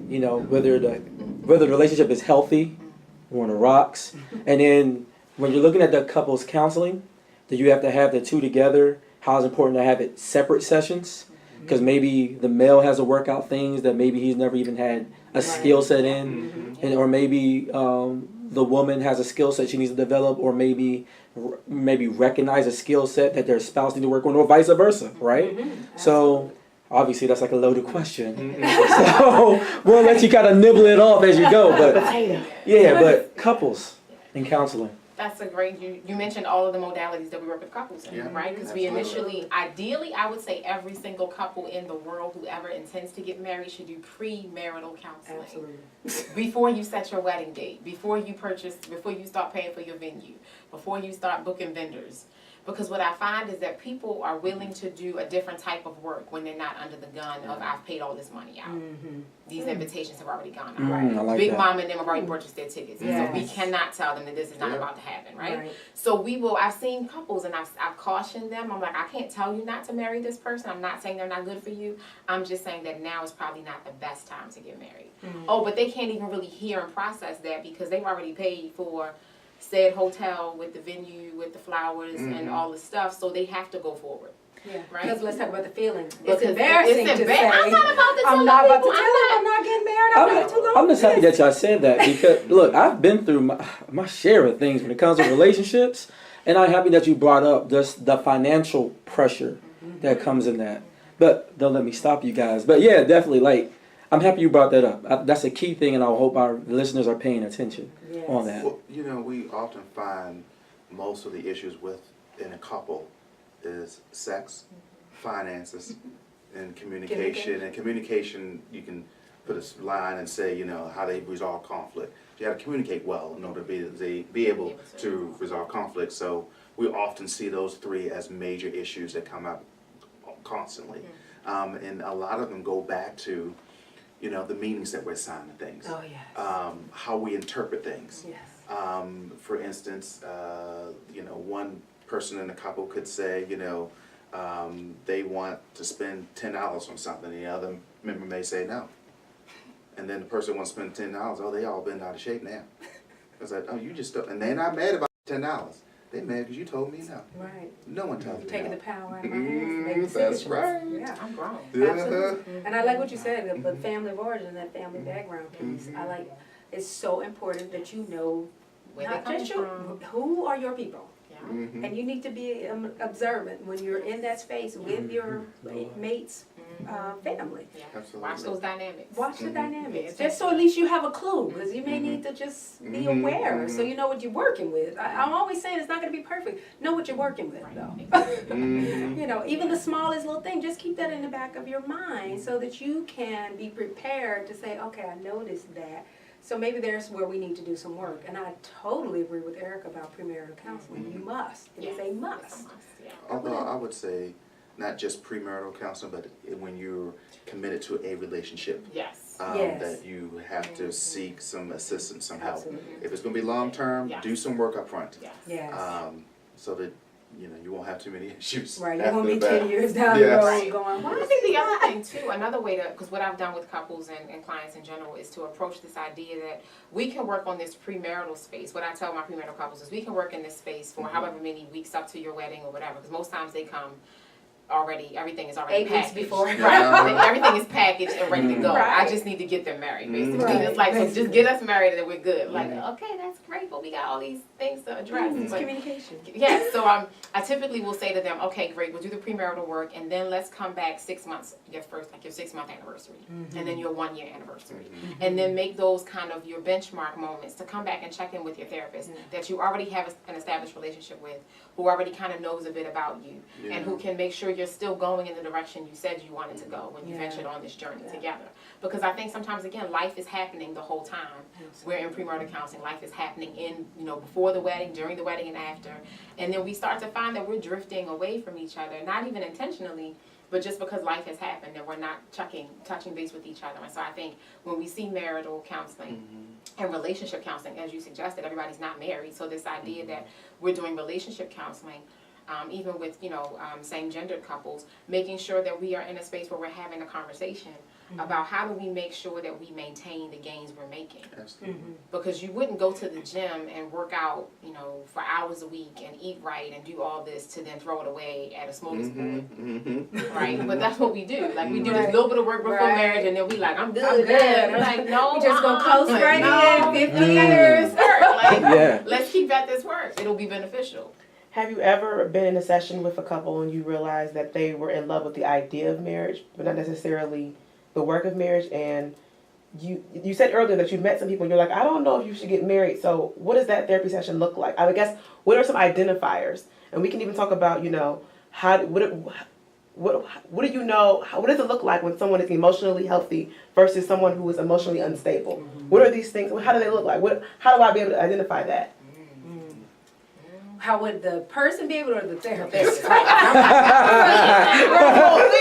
Whether the relationship is healthy or on the rocks. And then when you're looking at the couples counseling, do you have to have the two together? How is it important to have it separate sessions? Because maybe the male has to work out things that maybe he's never even had a skill set in. And or maybe the woman has a skill set she needs to develop, or maybe recognize a skill set that their spouse needs to work on, or vice versa, right? So obviously that's like a loaded question. So we'll let you kind of nibble it off as you go. But but couples, in counseling? That's a great, you mentioned all of the modalities that we work with couples in, Yeah. right? Because we initially, ideally, I would say every single couple in the world who ever intends to get married should do premarital counseling. Absolutely. Before you set your wedding date, before you start paying for your venue, before you start booking vendors. Because what I find is that people are willing to do a different type of work when they're not under the gun of I've paid all this money out. These invitations have already gone out. I like Big that. Mama and them have already purchased their tickets. And so we Yes. cannot tell them that this is not about to happen, right? Right. So I've seen couples and I've cautioned them. I'm like, I can't tell you not to marry this person. I'm not saying they're not good for you. I'm just saying that now is probably not the best time to get married. Oh, but they can't even really hear and process that because they've already paid for said hotel with the venue, with the flowers and all the stuff, so they have to go forward. Yeah, Right? because let's talk about the feeling. Because It's embarrassing it's to say, I'm not about to tell I'm not about to people, tell them I'm not getting married, I'm not too long. I'm just happy that y'all said that because look, I've been through my share of things when it comes to relationships, and I'm happy that you brought up just the financial pressure that comes in that. But don't let me stop you guys. But yeah, definitely, like, I'm happy you brought that up. That's a key thing, and I hope our listeners are paying attention on that. Well, you know, we often find most of the issues in a couple is sex, finances, and communication. And communication, you can put a line and say, you know, how they resolve conflict. You have to communicate well in order to be able to resolve conflict. So we often see those three as major issues that come up constantly. And a lot of them go back to, you know, the meanings that we're assigning things. Oh, yes. How we interpret things. Yes. For instance, you know, one person in the couple could say, you know, they want to spend $10 on something, and the other member may say no. And then the person wants to spend $10, oh, they all been out of shape now. It's like, oh, you just don't, and they're not mad about $10. They mad because you told me no. Right. No one tells me Taking no. the power out of my hands. making That's decisions. right. Yeah. I'm grown. Absolutely. And I like what you said, the family of origin, that family background piece. I like, it's so important that you know, Where not they just come you, who are your people? Yeah. And you need to be observant when you're in that space with your mate's family. Yeah. Absolutely. Watch those dynamics. Watch the dynamics, Yeah. just so at least you have a clue, because you may need to just be aware, so you know what you're working with. I'm always saying it's not going to be perfect. Know what you're working with, though. You know, even the smallest little thing, just keep that in the back of your mind so that you can be prepared to say, okay, I noticed that. So maybe there's where we need to do some work. And I totally agree with Erica about premarital counseling. You must. It is a must. Yeah. Although I would say not just premarital counseling, but when you're committed to a relationship, Yes. Yes. that you have to seek some assistance, some help. Absolutely. If it's going to be long term, Yes. do some work up front, Yes. Yes. so that you know you won't have too many issues. Right, you're after going to be the 10 years down the Yes. road going, Well, why I think the other thing too, another way to, because what I've done with couples and clients in general is to approach this idea that we can work on this premarital space. What I tell my premarital couples is we can work in this space for however many weeks up to your wedding or whatever, because most times they come already, everything is already 8 weeks packaged. before. Right, everything is packaged and ready to go. Right. I just need to get them married, basically. Right. It's like, so just get us married and we're good. Like, okay, that's great, but we got all these things to address. It's But- communication. Yes, so I typically will say to them, okay, great, we'll do the premarital work, and then let's come back 6 months, your 6-month anniversary, and then your 1-year anniversary, and then make those kind of your benchmark moments to come back and check in with your therapist that you already have an established relationship with, who already kind of knows a bit about you, and who can make sure you're still going in the direction you said you wanted to go when you ventured on this journey together. Because I think sometimes, again, life is happening the whole time. We're in premarital counseling. Life is happening in, before the wedding, during the wedding, and after. And then we start to find that we're drifting away from each other, not even intentionally, but just because life has happened and we're not touching base with each other. And so I think when we see marital counseling and relationship counseling, as you suggested, everybody's not married. So this idea that we're doing relationship counseling, even with, same-gendered couples, making sure that we are in a space where we're having a conversation about how do we make sure that we maintain the gains we're making. Absolutely. Because you wouldn't go to the gym and work out, for hours a week and eat right and do all this to then throw it away at a smorgasbord. Right? But that's what we do. Like, we do this little bit of work before marriage, and then we like, I'm good. We're like, no, We just gonna coast right no, in 50 years. years. Like, let's keep at this work. It'll be beneficial. Have you ever been in a session with a couple and you realized that they were in love with the idea of marriage, but not necessarily the work of marriage, and you said earlier that you met some people and you're like, I don't know if you should get married. So what does that therapy session look like? I guess what are some identifiers? And we can even talk about, what do you know? What does it look like when someone is emotionally healthy versus someone who is emotionally unstable? What are these things? How do they look like? How do I be able to identify that? How would the person be able to, or the therapist?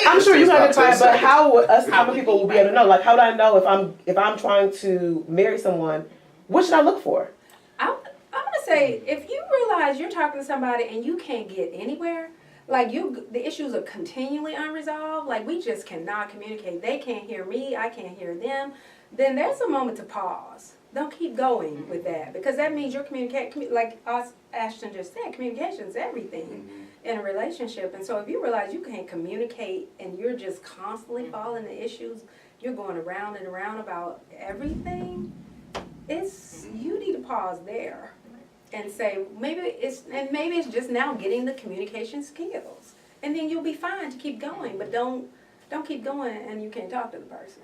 I'm sure you can identify it, but how would us common people will be able to know? Like, how do I know if I'm trying to marry someone? What should I look for? I'm gonna say, if you realize you're talking to somebody and you can't get anywhere, like the issues are continually unresolved, like we just cannot communicate. They can't hear me, I can't hear them. Then there's a moment to pause. Don't keep going with that, because that means you're communicating. Like Ashton just said, communication is everything in a relationship. And so if you realize you can't communicate and you're just constantly falling into issues, you're going around and around about everything, you need to pause there and say, maybe it's just now getting the communication skills, and then you'll be fine to keep going. But don't keep going and you can't talk to the person,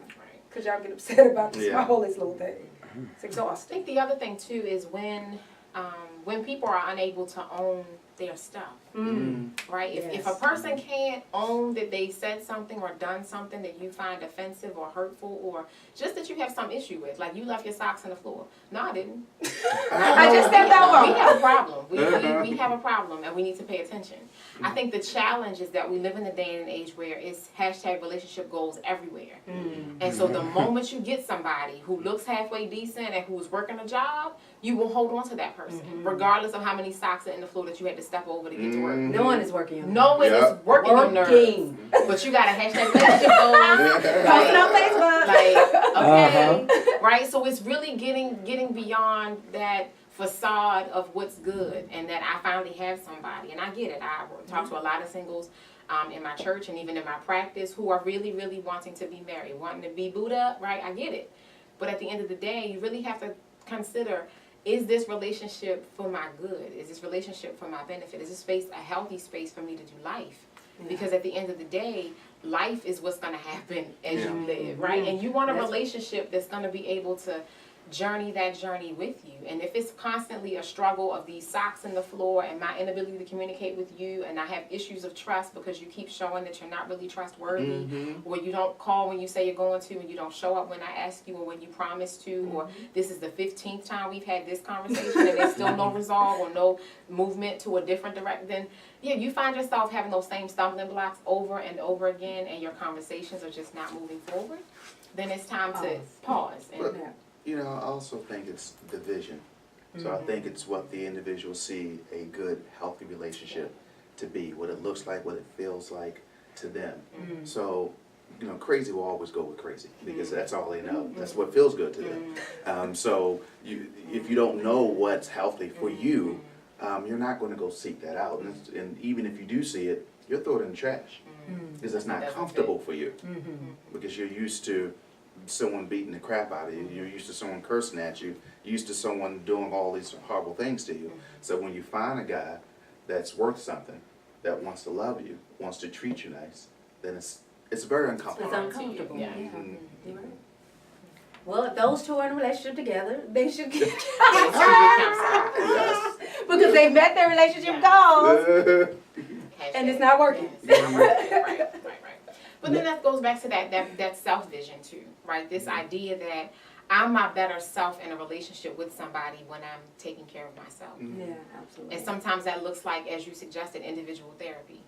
because y'all get upset about the smallest little thing. It's exhausting. I think the other thing too is when people are unable to own their stuff, right? If a person can't own that they said something or done something that you find offensive or hurtful, or just that you have some issue with, like you left your socks on the floor. No, I didn't. I just stepped over. We have a problem. We have a problem, and we need to pay attention. I think the challenge is that we live in a day and age where it's #relationship goals everywhere. And so the moment you get somebody who looks halfway decent and who's working a job, you will hold on to that person, regardless of how many socks are in the floor that you had to step over to get to work. No one is working on No one is working on nerves. But you got a #relationship goals. Posting on Facebook. Okay. Right? So it's really getting beyond that facade of what's good, and that I finally have somebody. And I get it. I talk to a lot of singles in my church and even in my practice who are really, really wanting to be married, wanting to be Buddha, right? I get it. But at the end of the day, you really have to consider, is this relationship for my good? Is this relationship for my benefit? Is this space a healthy space for me to do life? Because at the end of the day, life is what's going to happen as you live, right? And you want a relationship that's going to be able to journey that journey with you. And if it's constantly a struggle of these socks in the floor and my inability to communicate with you, and I have issues of trust because you keep showing that you're not really trustworthy, or you don't call when you say you're going to, and you don't show up when I ask you or when you promise to, or this is the 15th time we've had this conversation and there's still no resolve or no movement to a different direction, then you find yourself having those same stumbling blocks over and over again, and your conversations are just not moving forward. Then it's time to pause. And I also think it's the vision. So I think it's what the individuals see a good, healthy relationship to be, what it looks like, what it feels like to them. So, crazy will always go with crazy, because that's all they know. That's what feels good to them. So if you don't know what's healthy for you, you're not going to go seek that out. And even if you do see it, you'll throw it in the trash, because that's not comfortable for you, because you're used to someone beating the crap out of you, you're used to someone cursing at you, you're used to someone doing all these horrible things to you. So when you find a guy that's worth something, that wants to love you, wants to treat you nice, then it's very uncomfortable. It's uncomfortable. Well, if those two are in a relationship together, they should get counseling. Because they met their relationship goals and it's not working. Right. But then that goes back to that self-vision too, right? This idea that I'm my better self in a relationship with somebody when I'm taking care of myself. Yeah, absolutely. And sometimes that looks like, as you suggested, individual therapy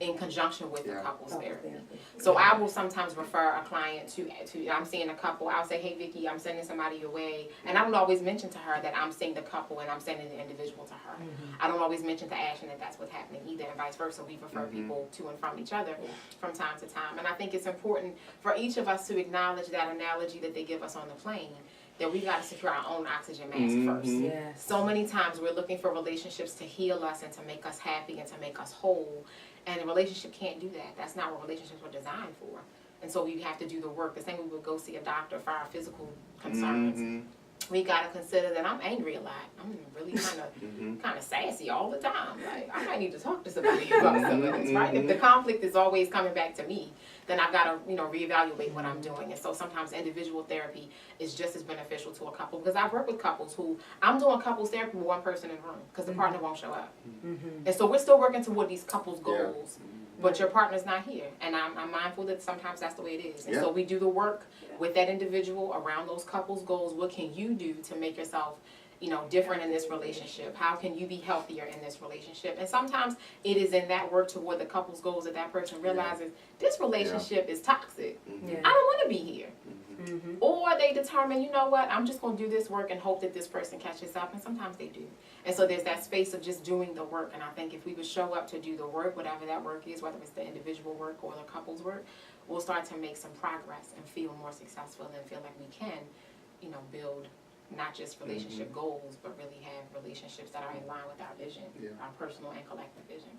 in conjunction with the couples therapy. So I will sometimes refer a client to I'm seeing a couple, I'll say, hey Vicki, I'm sending somebody your way. And I don't always mention to her that I'm seeing the couple and I'm sending the individual to her. I don't always mention to Ashton that that's what's happening either, and vice versa. We refer people to and from each other from time to time. And I think it's important for each of us to acknowledge that analogy that they give us on the plane, that we got to secure our own oxygen mask first. Yes. So many times we're looking for relationships to heal us and to make us happy and to make us whole. And a relationship can't do that. That's not what relationships were designed for. And so we have to do the work. The same way we would go see a doctor for our physical concerns. we gotta consider that I'm angry a lot. I'm really kind of sassy all the time. Like, I might need to talk to somebody about some of this, right? If the conflict is always coming back to me, then I've got to, reevaluate what I'm doing. And so sometimes individual therapy is just as beneficial to a couple, because I've worked with couples who I'm doing couples therapy with one person in the room because the partner won't show up. And so we're still working toward these couples goals. But your partner's not here, and I'm mindful that sometimes that's the way it is. And so we do the work with that individual around those couples' goals. What can you do to make yourself, different in this relationship? How can you be healthier in this relationship? And sometimes it is in that work toward the couple's goals that that person realizes this relationship is toxic. I don't want to be here. Or they determine, you know what, I'm just going to do this work and hope that this person catches up, and sometimes they do. And so there's that space of just doing the work, and I think if we would show up to do the work, whatever that work is, whether it's the individual work or the couple's work, we'll start to make some progress and feel more successful and feel like we can, build not just relationship goals, but really have relationships that are in line with our vision, our personal and collective vision.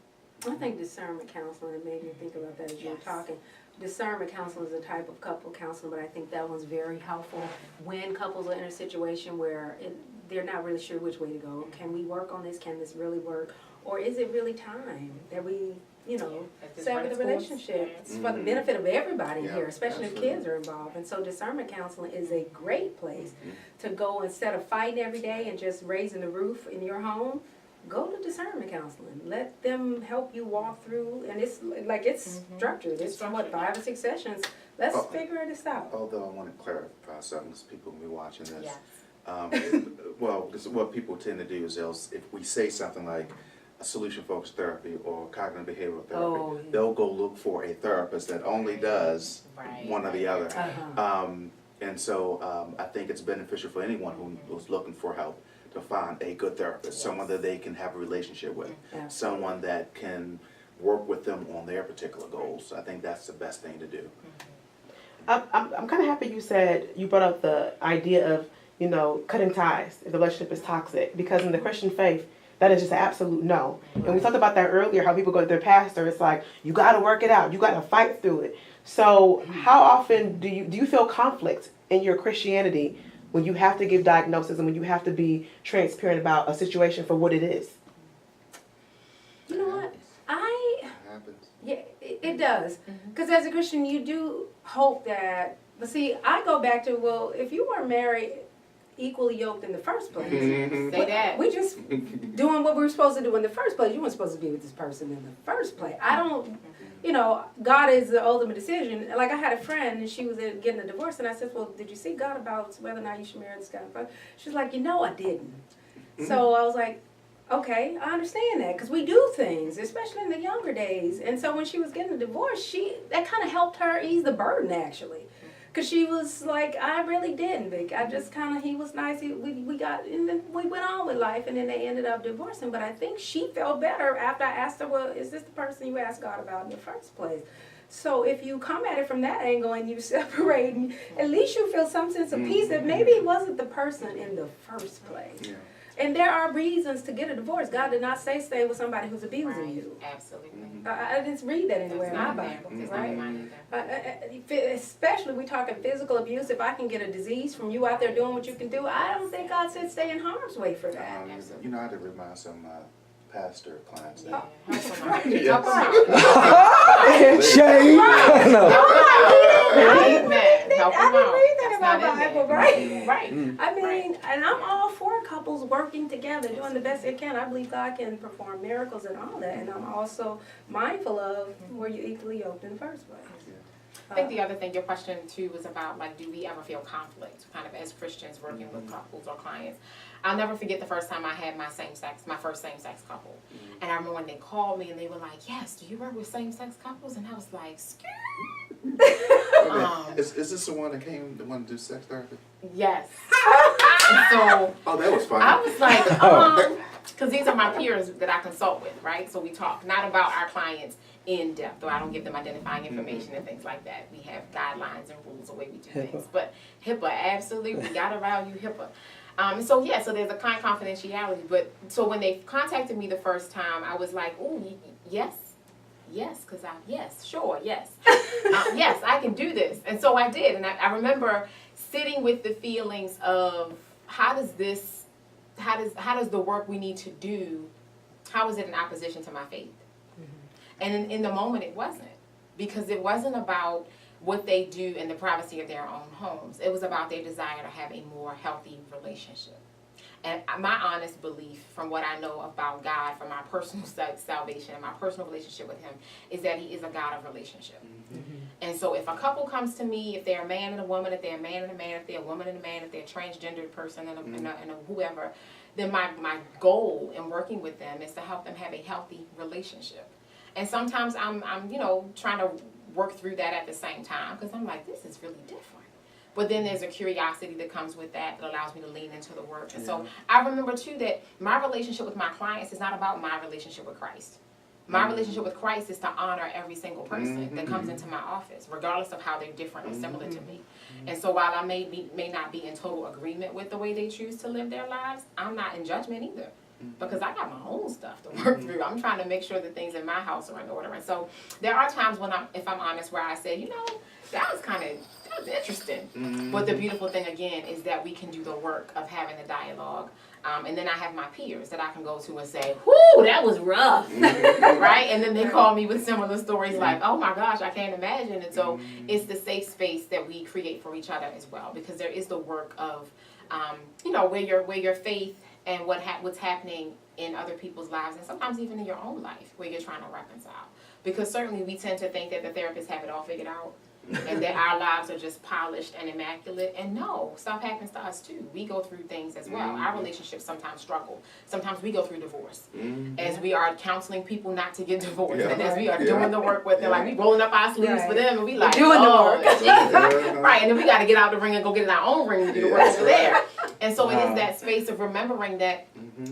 I think discernment counseling, it made me think about that as you were talking. Discernment counseling is a type of couple counseling, but I think that one's very helpful when couples are in a situation where they're not really sure which way to go. Can we work on this? Can this really work? Or is it really time that we, sever the relationship? It's for the benefit of everybody here, especially if kids are involved. And so discernment counseling is a great place to go instead of fighting every day and just raising the roof in your home. Go to discernment counseling. Let them help you walk through, and it's structured. It's from 5 or 6 sessions. Let's figure this out. Although I want to clarify something, because people will be watching this. Well, this is what people tend to do is if we say something like a solution-focused therapy or cognitive behavioral therapy, they'll go look for a therapist that only does one or the other. And so I think it's beneficial for anyone who's looking for help to find a good therapist, someone that they can have a relationship with, someone that can work with them on their particular goals. I think that's the best thing to do. I'm kind of happy you brought up the idea of, cutting ties if the relationship is toxic, because in the Christian faith, that is just an absolute no. And we talked about that earlier, how people go to their pastor, it's like, you got to work it out, you got to fight through it. So how often do you feel conflict in your Christianity when you have to give diagnosis and when you have to be transparent about a situation for what it is? You know what? It does. Because as a Christian, you do hope that, but see, I go back to, well, if you were married equally yoked in the first place, we just doing what we were supposed to do in the first place. You weren't supposed to be with this person in the first place. I don't, God is the ultimate decision. Like, I had a friend and she was getting a divorce, and I said, well, did you see God about whether or not you should marry this guy? She's like, I didn't. So I was like, okay, I understand that, because we do things, especially in the younger days. And so when she was getting a divorce, that kind of helped her ease the burden, actually. Because she was like, I really didn't, Vic. I just he was nice. We got, and then we went on with life, and then they ended up divorcing. But I think she felt better after I asked her, well, is this the person you asked God about in the first place? So if you come at it from that angle and you separate, at least you feel some sense of peace that maybe it wasn't the person in the first place. Yeah. And there are reasons to get a divorce. God did not say stay with somebody who's abusing you. Absolutely. I didn't read that anywhere in my Bible, right? Especially we talking physical abuse. If I can get a disease from you out there doing what you can do, I don't think God said stay in harm's way for that. I had to remind some pastor clients that. Shame. I didn't read that in my Bible, right? I mean, and I'm all for couples working together, doing the best they can. I believe God can perform miracles and all that, and I'm also mindful of were you equally yoked in the first place. I think the other thing, your question too was about, like, do we ever feel conflict, kind of as Christians working with couples or clients? I'll never forget the first time I had my first same-sex couple. And I remember when they called me and they were like, yes, do you work with same-sex couples? And I was like, is this the one that wanted to do sex therapy? Yes. And so that was fun. I was like, because these are my peers that I consult with, right? So we talk not about our clients in depth, or I don't give them identifying information and things like that. We have guidelines and rules the way we do things. But HIPAA, absolutely, we gotta value HIPAA. So there's a kind of confidentiality. But so when they contacted me the first time, I was like, oh, yes, because yes, I can do this. And so I did. And I remember sitting with the feelings of how does the work we need to do, how is it in opposition to my faith? And in the moment it wasn't, because it wasn't about what they do in the privacy of their own homes. It was about their desire to have a more healthy relationship. And my honest belief, from what I know about God, from my personal salvation and my personal relationship with Him, is that He is a God of relationship. And so if a couple comes to me, if they're a man and a woman, if they're a man and a man, if they're a woman and a man, if they're a transgendered person and a whoever, then my goal in working with them is to help them have a healthy relationship. And sometimes I'm trying to work through that at the same time, because I'm like, this is really different. But then there's a curiosity that comes with that allows me to lean into the work. And so I remember too that my relationship with my clients is not about my relationship with Christ. My relationship with Christ is to honor every single person that comes into my office, regardless of how they're different or similar to me. And so while I may not be in total agreement with the way they choose to live their lives, I'm not in judgment either. Because I got my own stuff to work through. I'm trying to make sure that things in my house are in order. And so there are times when if I'm honest, where I say, that was interesting. But the beautiful thing again is that we can do the work of having the dialogue. And then I have my peers that I can go to and say, whoo, that was rough, right? And then they call me with similar stories like, oh my gosh, I can't imagine. And so it's the safe space that we create for each other as well, because there is the work of, where your faith and what's happening in other people's lives, and sometimes even in your own life, where you're trying to reconcile. Because certainly we tend to think that the therapists have it all figured out, and that our lives are just polished and immaculate. And no, stuff happens to us too. We go through things as well. Our relationships sometimes struggle. Sometimes we go through divorce. As we are counseling people not to get divorced, and as we are doing the work with them, like we rolling up our sleeves for them, and we like, doing the work. Jesus. Right, and then we got to get out the ring and go get in our own ring to do the work over there. And so it is that space of remembering that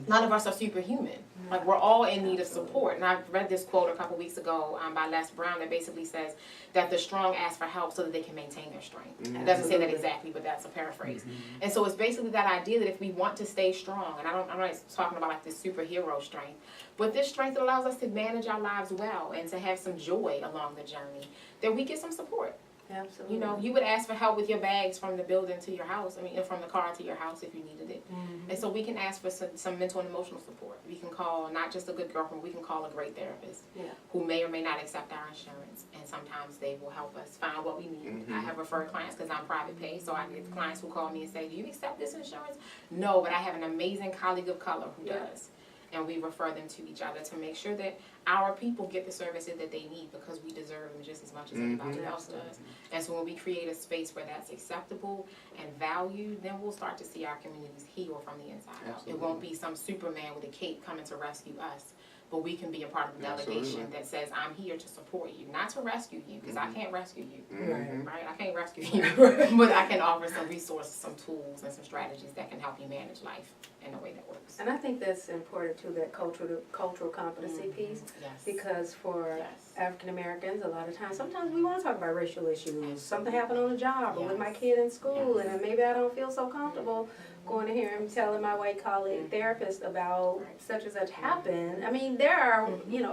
none of us are superhuman. Like, we're all in need of support. And I read this quote a couple weeks ago by Les Brown that basically says that the strong ask for help so that they can maintain their strength. It doesn't say that exactly, but that's a paraphrase. And so it's basically that idea that if we want to stay strong, and I'm not talking about like this superhero strength, but this strength that allows us to manage our lives well and to have some joy along the journey, that we get some support. Absolutely. You would ask for help with your bags from the building to your house. From the car to your house if you needed it. And so we can ask for some mental and emotional support. We can call not just a good girlfriend, we can call a great therapist who may or may not accept our insurance. And sometimes they will help us find what we need. I have referred clients because I'm private pay, so I get clients who call me and say, do you accept this insurance? No, but I have an amazing colleague of color who does. And we refer them to each other to make sure that our people get the services that they need, because we deserve them just as much as anybody else does. And so when we create a space where that's acceptable and valued, then we'll start to see our communities heal from the inside out. It won't be some Superman with a cape coming to rescue us, but we can be a part of the delegation that says, I'm here to support you, not to rescue you, because I can't rescue you, right? I can't rescue you, but I can offer some resources, some tools, and some strategies that can help you manage life in a way that works. And I think that's important too, that cultural competency piece, because for African Americans, a lot of times, sometimes we want to talk about racial issues. Something happened on the job or with my kid in school, and maybe I don't feel so comfortable going to hear him telling my white colleague therapist about such and such happened. I mean, there are,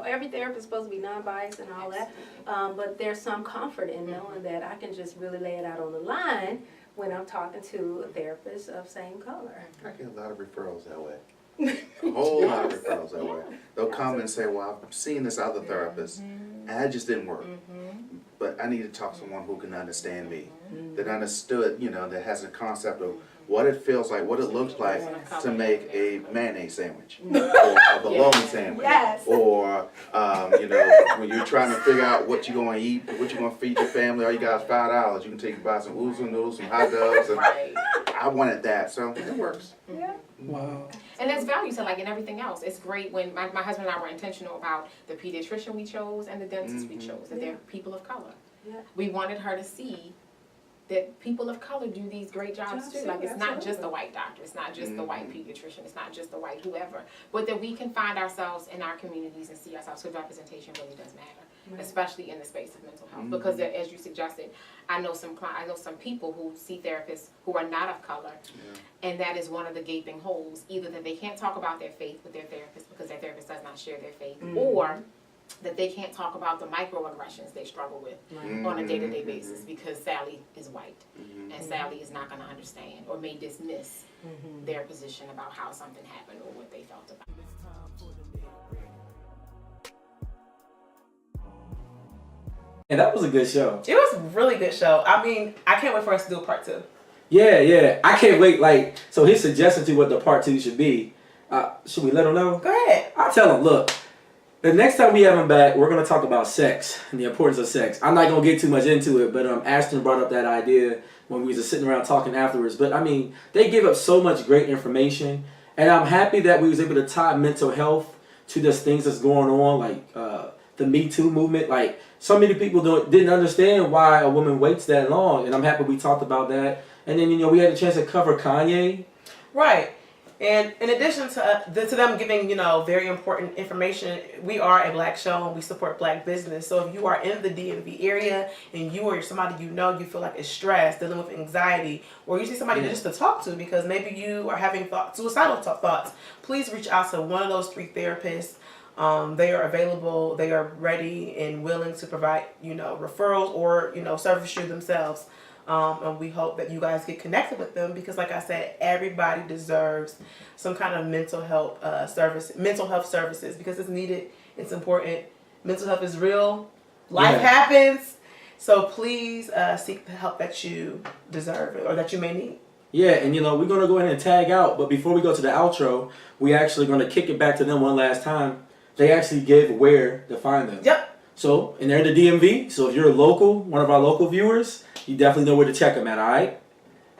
every therapist is supposed to be non-biased and all that, but there's some comfort in knowing that I can just really lay it out on the line when I'm talking to a therapist of same color. I get a lot of referrals that way. A whole lot of referrals that way. They'll come and say, well, I've seen this other therapist, and that just didn't work. But I need to talk to someone who can understand me, that understood, that has a concept of what it feels like, what it looks like to make a mayonnaise sandwich, or a bologna sandwich, or when you're trying to figure out what you're going to eat, what you're going to feed your family. All you got is $5. You can take and buy some oodles and noodles, some hot dogs, and I wanted that, so it works. Wow. And there's value to in everything else. It's great when my husband and I were intentional about the pediatrician we chose and the dentist we chose, that they're people of color. We wanted her to see that people of color do these great jobs too. It's not just the white doctor, it's not just the white pediatrician, it's not just the white whoever, but that we can find ourselves in our communities and see ourselves, because representation really does matter, especially in the space of mental health. Because as you suggested, I know some people who see therapists who are not of color, and that is one of the gaping holes, either that they can't talk about their faith with their therapist because their therapist does not share their faith, or that they can't talk about the microaggressions they struggle with on a day-to-day basis because Sally is white and Sally is not going to understand or may dismiss their position about how something happened or what they felt about it. And that was a good show. It was a really good show. I mean, I can't wait for us to do a part 2. Yeah. I can't wait. Like, so his suggestion to what the part 2 should be. Should we let him know? Go ahead. I'll tell him, look, the next time we have him back, we're going to talk about sex and the importance of sex. I'm not going to get too much into it, but Ashton brought up that idea when we was sitting around talking afterwards. But, I mean, they give up so much great information. And I'm happy that we was able to tie mental health to this things that's going on, like the Me Too movement. Like, so many people didn't understand why a woman waits that long. And I'm happy we talked about that. And then, we had a chance to cover Kanye. Right. And in addition to them giving, very important information, we are a Black show and we support Black business. So if you are in the DMV area and you or somebody you feel like is stressed, dealing with anxiety, or you see somebody just to talk to because maybe you are having suicidal thoughts, please reach out to one of those 3 therapists. They are available. They are ready and willing to provide, referrals or, service you themselves. And we hope that you guys get connected with them because, like I said, everybody deserves some kind of mental health services because it's needed. It's important. Mental health is real. Life happens. So please seek the help that you deserve or that you may need. Yeah, and we're going to go ahead and tag out. But before we go to the outro, we actually going to kick it back to them one last time. They actually give where to find them. Yep. So, and they're in the DMV. So if you're a local, one of our local viewers, you definitely know where to check them at, all right?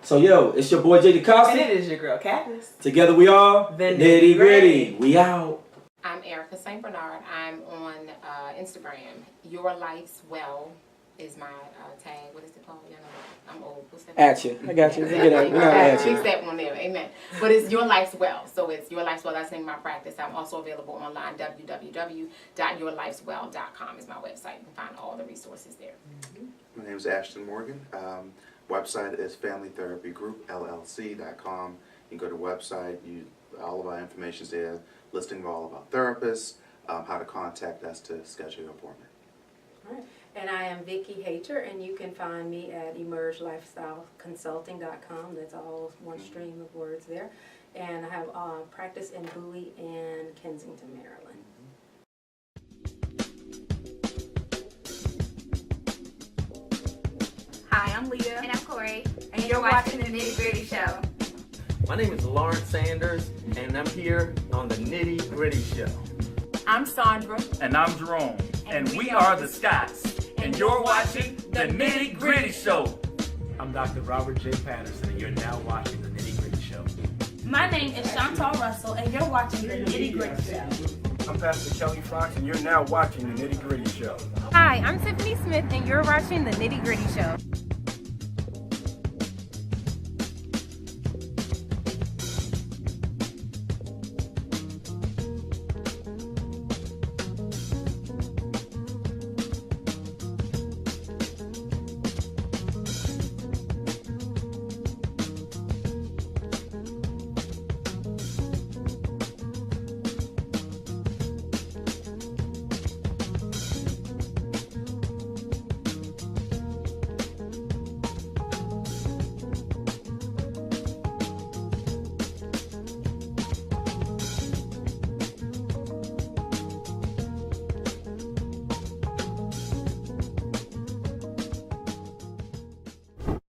So, it's your boy, J. DeCosta. And it is your girl, Katniss. Together we are The Nitty Gritty. We out. I'm Erica St. Bernard. I'm on Instagram. Your Life's Well is my tag. What is it called? I'm old. What's that? At you. I got you. We're at you. Fix that one there. Amen. But it's Your Life's Well. So it's Your Life's Well. That's the name of my practice. I'm also available online. www.yourlifeswell.com is my website. You can find all the resources there. My name is Ashton Morgan. Website is familytherapygroupllc.com. You can go to the website. All of our information is there, listing of all of our therapists, how to contact us to schedule your appointment. All right. And I am Vicki Hater, and you can find me at emergelifestyleconsulting.com. That's all one stream of words there. And I have practice in Bowie and Kensington, Maryland. Hi, I'm Leah. And I'm Corey. And you're watching The Nitty Gritty Show. My name is Lawrence Sanders, and I'm here on the Nitty Gritty Show. I'm Sandra. And I'm Jerome. And we are the Scotts. And you're watching The Nitty Gritty Show. I'm Dr. Robert J. Patterson, and you're now watching The Nitty Gritty Show. My name is Chantal Russell, and you're watching The Nitty Gritty Show. I'm Pastor Kelly Fox, and you're now watching The Nitty Gritty Show. Hi, I'm Tiffany Smith, and you're watching The Nitty Gritty Show.